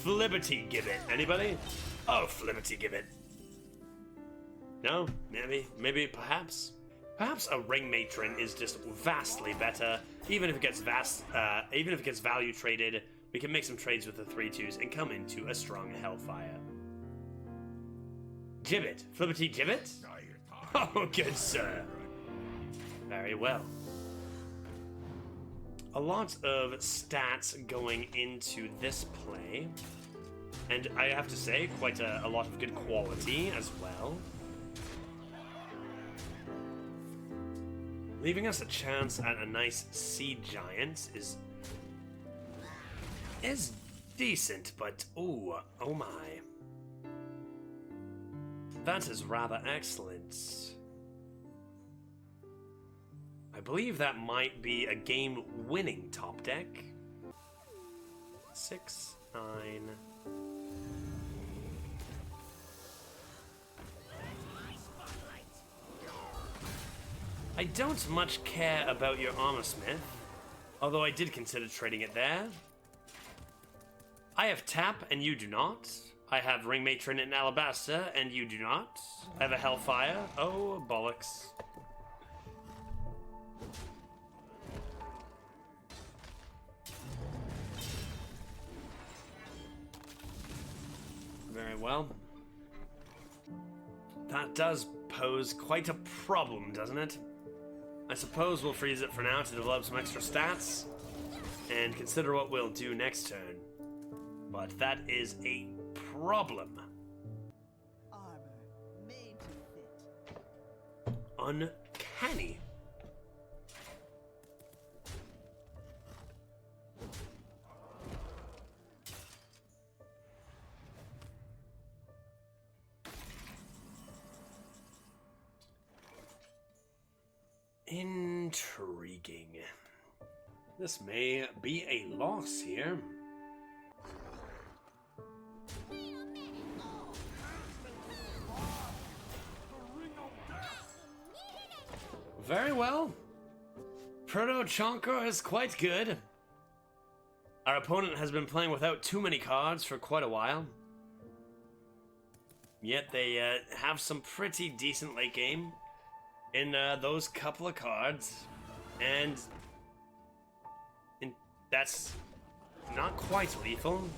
Speaker 1: Flibberty Gibbet? Anybody? Oh, Flibberty Gibbet. No? Maybe, perhaps? Perhaps a Ring Matron is just vastly better. Even if it gets value traded, we can make some trades with the 3-2s and come into a strong Hellfire. Gibbet. Flibberty Gibbet? Oh, good sir. Very well. A lot of stats going into this play. And I have to say, quite a lot of good quality as well. Leaving us a chance at a nice Sea Giant is decent, but oh my. That is rather excellent. I believe that might be a game-winning top deck. 6, 9. I don't much care about your Armor Smith, although I did consider trading it there. I have Tap and you do not. I have Ring Matron and Alabaster and you do not. I have a Hellfire. Oh, bollocks. Very well. That does pose quite a problem, doesn't it? I suppose we'll freeze it for now to develop some extra stats and consider what we'll do next turn. But that is a problem.
Speaker 4: Armor made to fit.
Speaker 1: Uncanny. Intriguing. This may be a loss here. Very well. Proto Chonker is quite good. Our opponent has been playing without too many cards for quite a while. Yet they have some pretty decent late game in those couple of cards. And that's not quite lethal,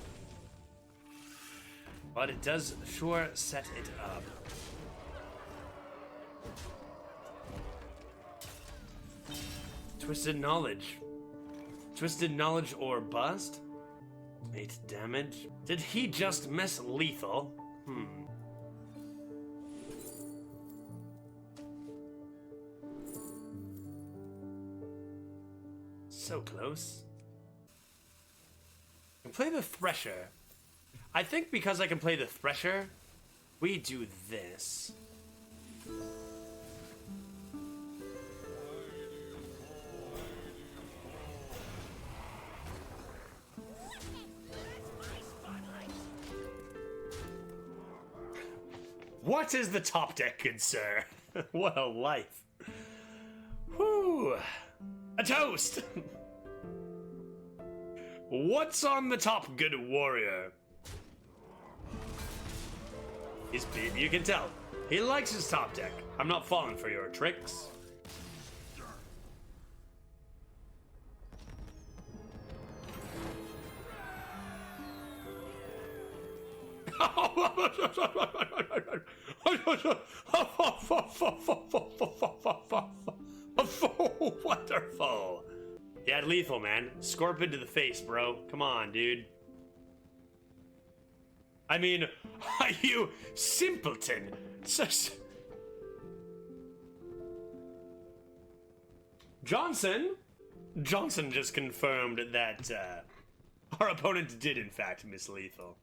Speaker 1: but it does sure set it up. Twisted Knowledge. Twisted Knowledge or bust? 8 damage. Did he just miss lethal? So close. I can play the Thresher. I think because I can play the Thresher, we do this. What is the top deck, good sir? What a life. Whew. A toast! What's on the top, good warrior? He's big, you can tell. He likes his top deck. I'm not falling for your tricks. Wonderful. He had lethal, man. Scorpion to the face, bro. Come on, dude. I mean, are you simpleton? Johnson just confirmed that our opponent did in fact miss lethal.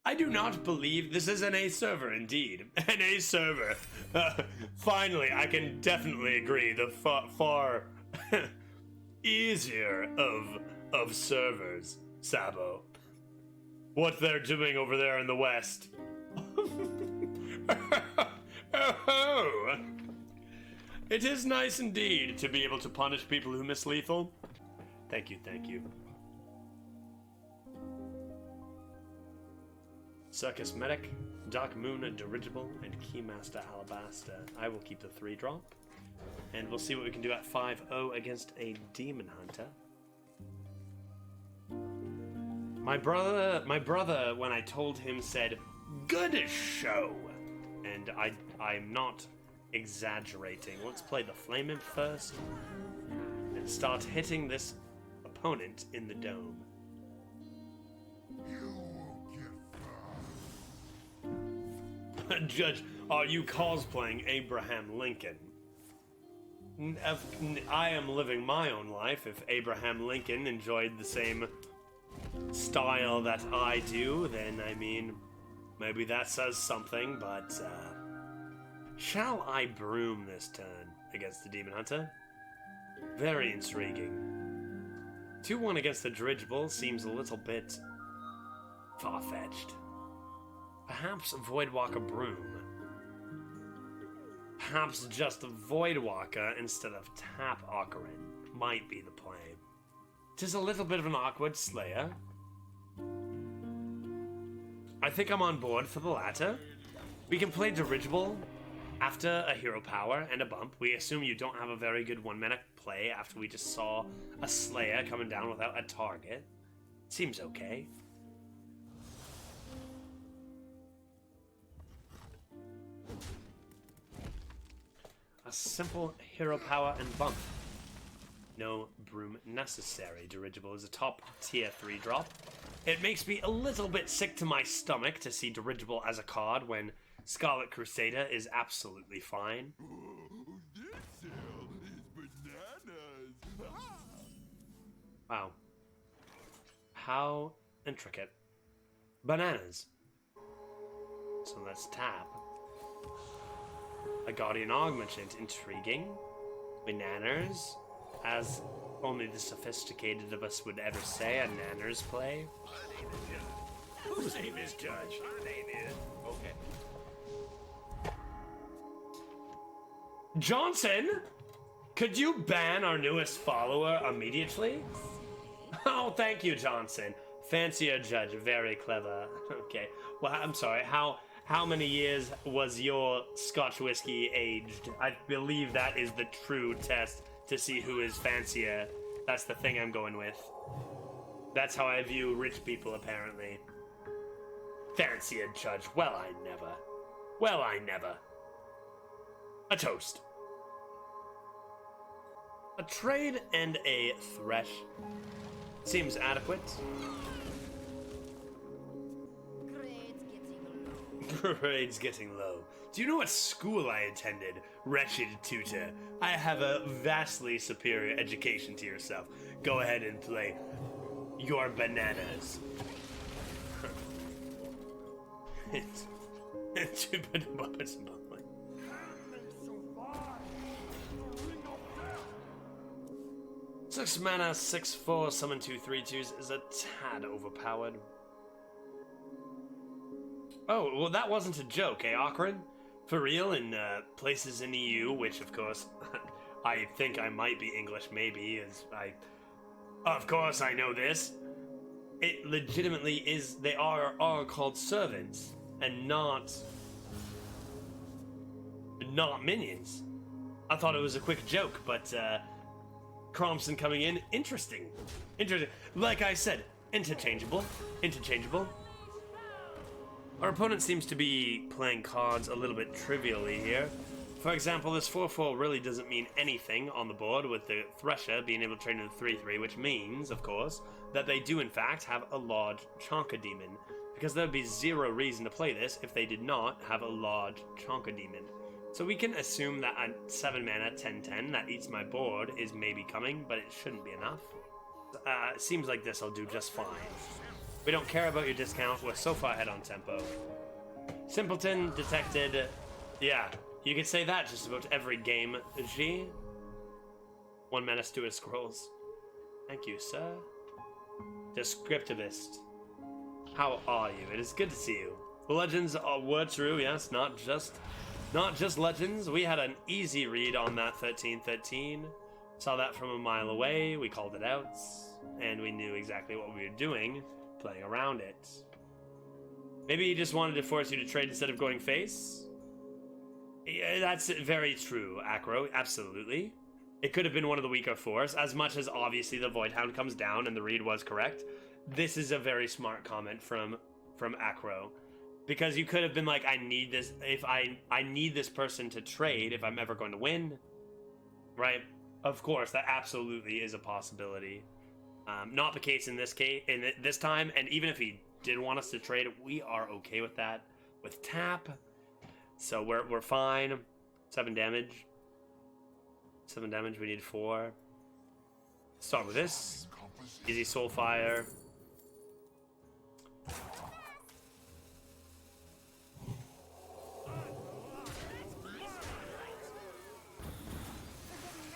Speaker 1: I do not believe this is an A server, indeed. An A server. Finally, I can definitely agree. The far easier of servers, Sabo. What they're doing over there in the West. Oh. It is nice indeed to be able to punish people who miss lethal. Thank you, thank you. Circus Medic, Dark Moon Dirigible, and Keymaster Alabaster. I will keep the 3-drop. And we'll see what we can do at 5-0 against a Demon Hunter. My brother, when I told him, said, "Good show!" And I'm not exaggerating. Let's play the Flame Imp first. And start hitting this opponent in the dome. Judge, are you cosplaying Abraham Lincoln? I am living my own life. If Abraham Lincoln enjoyed the same style that I do, then, I mean, maybe that says something, but, shall I broom this turn against the Demon Hunter? Very intriguing. 2-1 against the Dirigible seems a little bit far-fetched. Perhaps Voidwalker Broom. Perhaps just Voidwalker instead of Tap Ocarina might be the play. 'Tis a little bit of an awkward Slayer. I think I'm on board for the latter. We can play Dirigible After a hero power and a bump, we assume you don't have a very good 1-mana play after we just saw a Slayer coming down without a target. Seems okay. A simple hero power and bump. No broom necessary. Dirigible is a top tier 3 drop. It makes me a little bit sick to my stomach to see Dirigible as a card when Scarlet Crusader is absolutely fine.
Speaker 2: This cell is bananas.
Speaker 1: Wow. How intricate. Bananas. So let's tap. A Guardian Augmentant. Intriguing. Bananas. As only the sophisticated of us would ever say, a Nanners play.
Speaker 2: Whose name is Judge? My name is. Okay.
Speaker 1: Johnson! Could you ban our newest follower immediately? Oh, thank you, Johnson. Fancier Judge, very clever. Okay. Well, I'm sorry, how many years was your Scotch whiskey aged? I believe that is the true test to see who is fancier. That's the thing I'm going with. That's how I view rich people, apparently. Fancier Judge, well, I never. Well, I never. A toast. A trade and a thresh. Seems adequate. Grade's getting low. Do you know what school I attended, wretched tutor? I have a vastly superior education to yourself. Go ahead and play your bananas. It's too bad about it. 6 mana, 6/4, summon 2 3/2s is a tad overpowered. Oh, well, that wasn't a joke, eh, Akron? For real, in places in EU, which, of course, I think I might be English, maybe, as I... Of course I know this. It legitimately is... They are called servants, and not minions. I thought it was a quick joke, but, Cromson coming in, interesting. Interesting. Like I said, interchangeable. Interchangeable. Our opponent seems to be playing cards a little bit trivially here. For example, this 4/4 really doesn't mean anything on the board, with the Thresher being able to turn into 3/3, which means, of course, that they do in fact have a large Chonka Demon, because there would be zero reason to play this if they did not have a large Chonka Demon. So we can assume that at 7 mana, 10/10, that eats my board is maybe coming, but it shouldn't be enough. Seems like this will do just fine. We don't care about your discount, we're so far ahead on tempo. Simpleton detected. Yeah, you could say that just about every game. G. 1 mana Steward Scrolls. Thank you, sir. Descriptivist. How are you? It is good to see you. The legends were true, yes, not just legends. We had an easy read on that 13/13. Saw that from a mile away, we called it out, and we knew exactly what we were doing, playing around it. Maybe he just wanted to force you to trade instead of going face? Yeah, that's very true, Acro, absolutely. It could have been one of the weaker fours, as much as obviously the Voidhound comes down and the read was correct. This is a very smart comment from Acro. Because you could have been like, I need this, if I need this person to trade if I'm ever going to win. Right? Of course, that absolutely is a possibility. Not the case in this time, and even if he did want us to trade, we are okay with that. With tap. So we're fine. 7 damage. 7 damage, we need 4. Start with this. Easy Soulfire.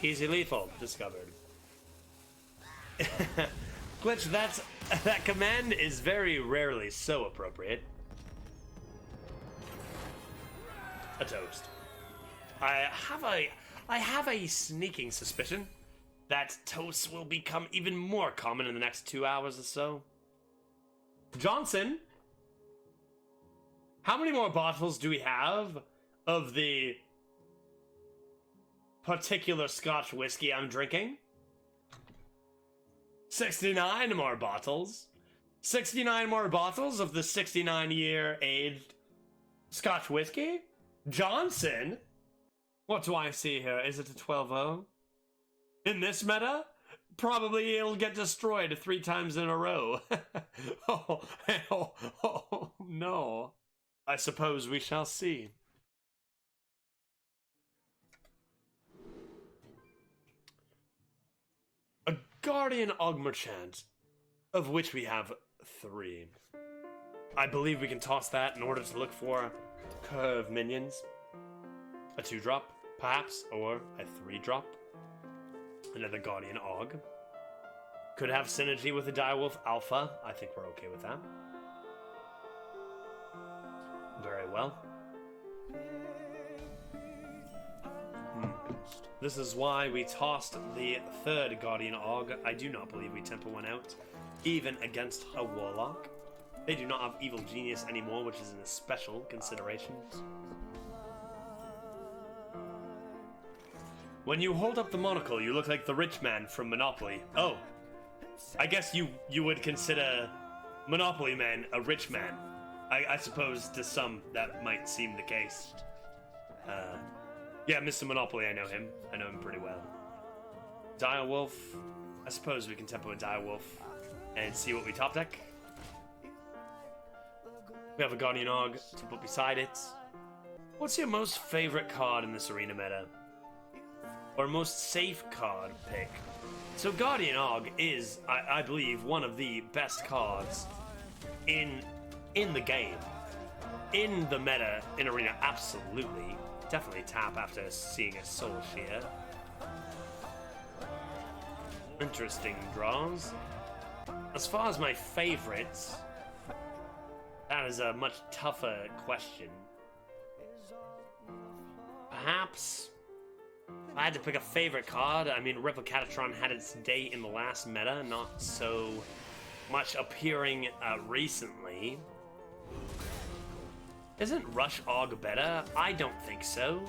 Speaker 1: Easy lethal discovered. Glitch, that command is very rarely so appropriate. A toast. I have a sneaking suspicion that toasts will become even more common in the next 2 hours or so. Johnson, how many more bottles do we have of the particular Scotch whiskey I'm drinking. 69 more bottles. 69 more bottles of the 69-year aged Scotch whiskey? Johnson? What do I see here? Is it a 12-0? In this meta? Probably it'll get destroyed 3 times in a row. Oh, no. I suppose we shall see. A Guardian Ogmerchant, of which we have 3. I believe we can toss that in order to look for curve minions. A 2-drop, perhaps, or a 3-drop. Another Guardian Og. Could have synergy with the Direwolf Alpha. I think we're okay with that. Very well. This is why we tossed the 3rd Guardian Og. I do not believe we tempo one out, even against a Warlock. They do not have Evil Genius anymore, which is a special consideration. When you hold up the monocle, you look like the rich man from Monopoly. Oh, I guess you would consider Monopoly Man a rich man. I suppose to some that might seem the case. Yeah, Mr. Monopoly, I know him. I know him pretty well. Direwolf. I suppose we can tempo a Direwolf and see what we top deck. We have a Guardian Og to put beside it. What's your most favorite card in this arena meta? Or most safe card pick? So Guardian Og is, I believe, one of the best cards in the game. In the meta, in arena, absolutely. Definitely tap after seeing a Soul Shear. Interesting draws. As far as my favorites, that is a much tougher question. Perhaps, if I had to pick a favorite card, I mean, Replicatatron had its day in the last meta, not so much appearing recently. Isn't Rush Og better? I don't think so.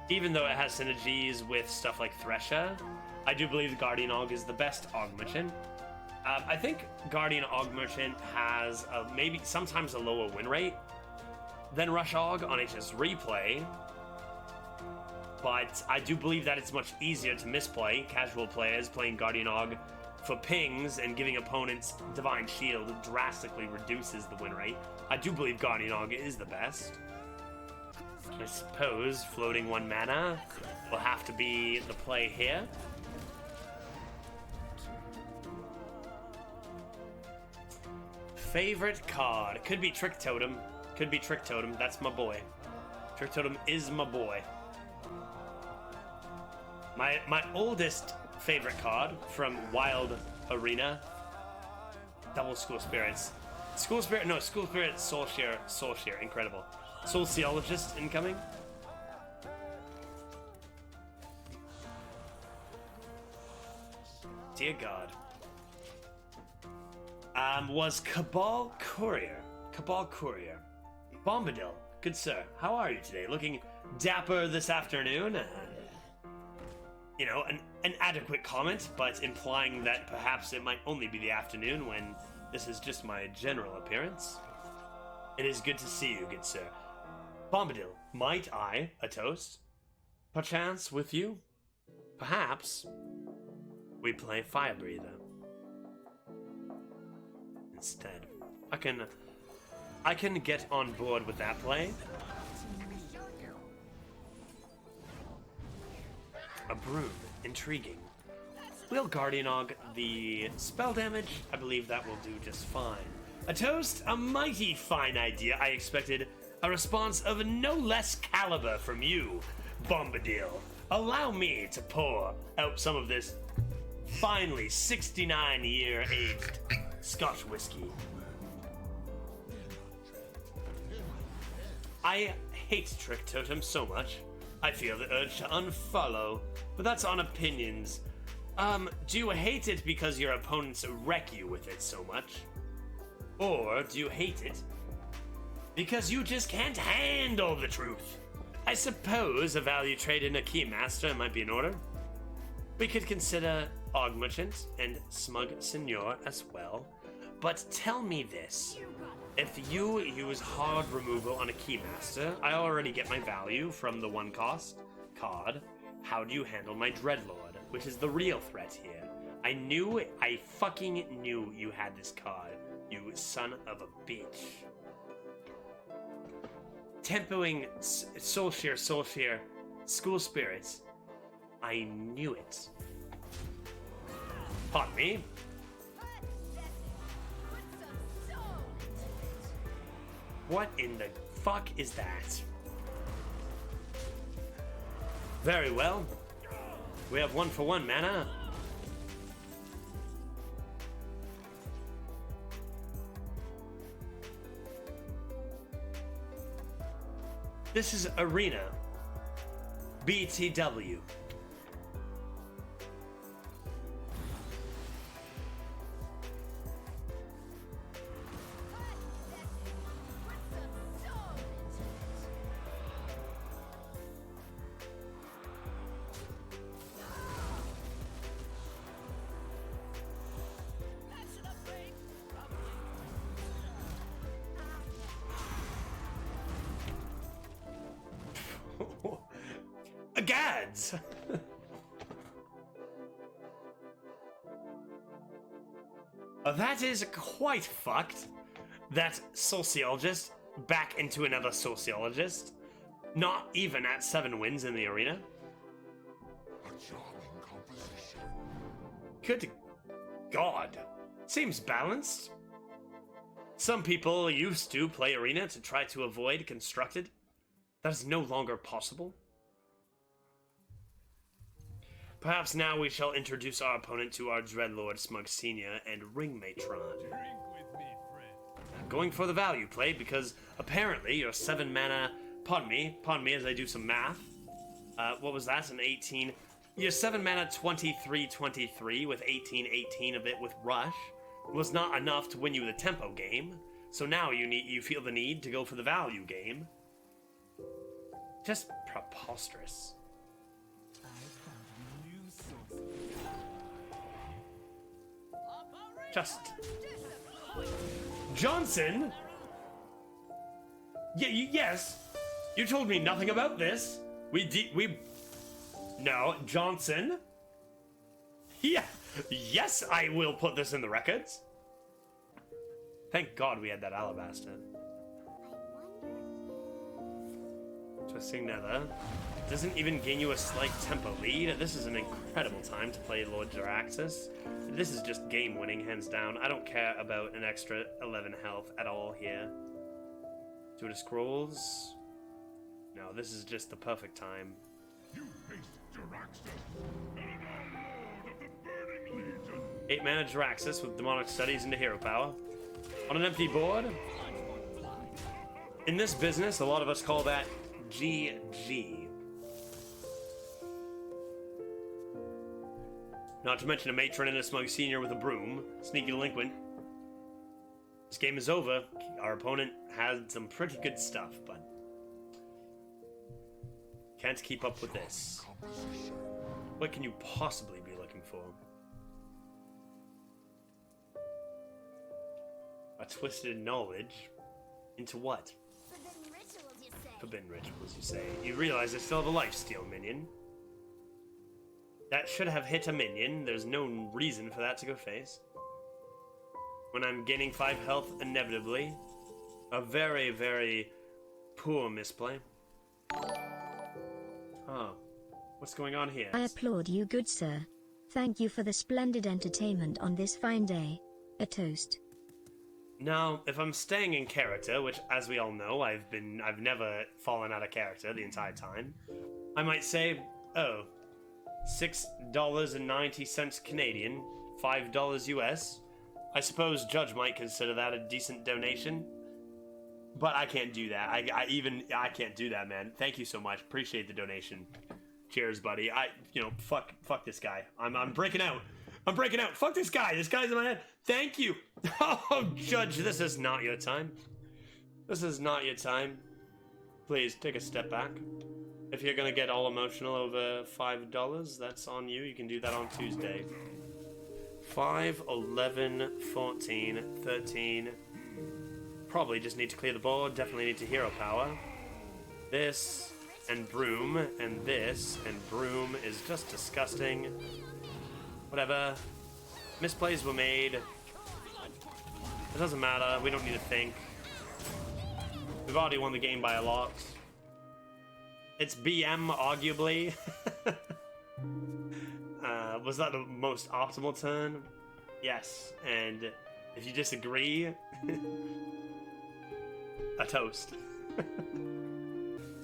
Speaker 1: Even though it has synergies with stuff like Thresher, I do believe Guardian Og is the best Og Merchant. I think Guardian Og Merchant has maybe sometimes a lower win rate than Rush Og on HS Replay, but I do believe that it's much easier to misplay. Casual players playing Guardian Og for pings and giving opponents Divine Shield drastically reduces the win rate. I do believe Guardian Og is the best. I suppose floating 1 mana will have to be the play here. Favorite card. Could be Trick Totem. Could be Trick Totem. That's my boy. Trick Totem is my boy. My oldest favorite card from Wild Arena. Double School Spirits. School Spirit, Soul Shear, incredible. Soul Theologist incoming. Dear God. Was Cabal Courier. Bombadil, good sir, how are you today? Looking dapper this afternoon? You know, an adequate comment, but implying that perhaps it might only be the afternoon when this is just my general appearance. It is good to see you, good sir. Bombadil, might I, a toast? Perchance with you? Perhaps we play Fire Breather instead. I can get on board with that play. A Broom, intriguing. Will Guardian Og the spell damage? I believe that will do just fine. A toast? A mighty fine idea. I expected a response of no less caliber from you, Bombadil. Allow me to pour out some of this finely 69-year aged Scotch whiskey. I hate Trick Totem so much. I feel the urge to unfollow, but that's on opinions. Do you hate it because your opponents wreck you with it so much? Or do you hate it because you just can't handle the truth? I suppose a value trade in a Keymaster might be in order. We could consider Og Merchant and Smug Seigneur as well. But tell me this. If you use hard removal on a Keymaster, I already get my value from the 1 cost card. How do you handle my Dreadlord, which is the real threat here? I fucking knew you had this card, you son of a bitch. Tempoing Soulshare, School Spirits. I knew it. Pardon me. What in the fuck is that? Very well. We have 1-for-1 mana. This is Arena. BTW. Gads! That is quite fucked. That sociologist back into another sociologist. Not even at 7 wins in the arena.
Speaker 5: A charming composition.
Speaker 1: Good God. Seems balanced. Some people used to play arena to try to avoid constructed. That is no longer possible. Perhaps now we shall introduce our opponent to our Dreadlord Smug Senior and Ring Matron.
Speaker 2: Drink with me, friend.
Speaker 1: Going for the value play because apparently your 7 mana, pardon me as I do some math. What was that? An 18. Your 7 mana 23/23 with 18/18 of it with Rush was not enough to win you the tempo game. So now you feel the need to go for the value game. Just preposterous. Just Johnson? Yes. You told me nothing about this. No, Johnson. Yeah. Yes, I will put this in the records. Thank God we had that alabaster. Twisting Nether. Doesn't even gain you a slight tempo lead. This is an incredible time to play Lord Jaraxxus. This is just game winning, hands down. I don't care about an extra 11 health at all here. Two Scrolls. No, this is just the perfect time.
Speaker 5: You face Jaraxxus, and I'm Lord of the Burning Legion.
Speaker 1: 8 mana Jaraxxus with Demonic Studies into hero power. On an empty board. In this business, a lot of us call that GG. Not to mention a matron and a Smug Senior with a broom. Sneaky delinquent. This game is over. Our opponent had some pretty good stuff, but can't keep up with this. What can you possibly be looking for? A twisted knowledge into what?
Speaker 6: Forbidden rituals, you say?
Speaker 1: Forbidden rituals, you say. You realize I still have a lifesteal minion. That should have hit a minion. There's no reason for that to go face. When I'm gaining 5 health, inevitably. A very, very poor misplay. Oh. What's going on here?
Speaker 7: I applaud you, good sir. Thank you for the splendid entertainment on this fine day. A toast.
Speaker 1: Now, if I'm staying in character, which as we all know, I've never fallen out of character the entire time, I might say, oh, $6.90 Canadian, $5 US. I suppose Judge might consider that a decent donation, but I can't do that. I can't do that, man. Thank you so much. Appreciate the donation. Cheers, buddy. Fuck this guy. I'm breaking out. I'm breaking out. Fuck this guy. This guy's in my head. Thank you. Oh, Judge, this is not your time. This is not your time. Please take a step back. If you're gonna get all emotional over $5, that's on you. You can do that on Tuesday. 5, 11, 14, 13. Probably just need to clear the board. Definitely need to hero power. This and broom and this and broom is just disgusting. Whatever. Misplays were made. It doesn't matter. We don't need to think. We've already won the game by a lot. It's BM, arguably. Was that the most optimal turn? Yes. And if you disagree, a toast.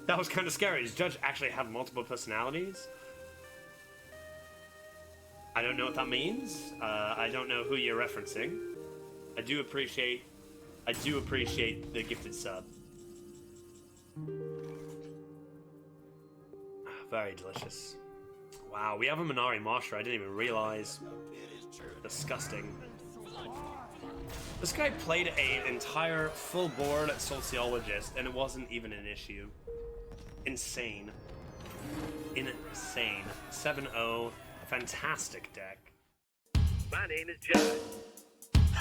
Speaker 1: That was kind of scary. Does Judge actually have multiple personalities? I don't know what that means. I don't know who you're referencing. I do appreciate the gifted sub. Very delicious. Wow, we have a Minari Marsha. I didn't even realize. Disgusting. This guy played an entire full board Sociologist, and it wasn't even an issue. Insane. Insane. 7-0. Fantastic deck.
Speaker 8: My name is Judge.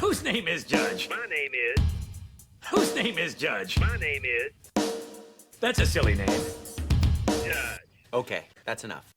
Speaker 2: Whose name is Judge?
Speaker 8: My name is.
Speaker 2: Whose name is Judge?
Speaker 8: My name is
Speaker 2: That's a silly name.
Speaker 8: Judge.
Speaker 9: Okay, that's enough.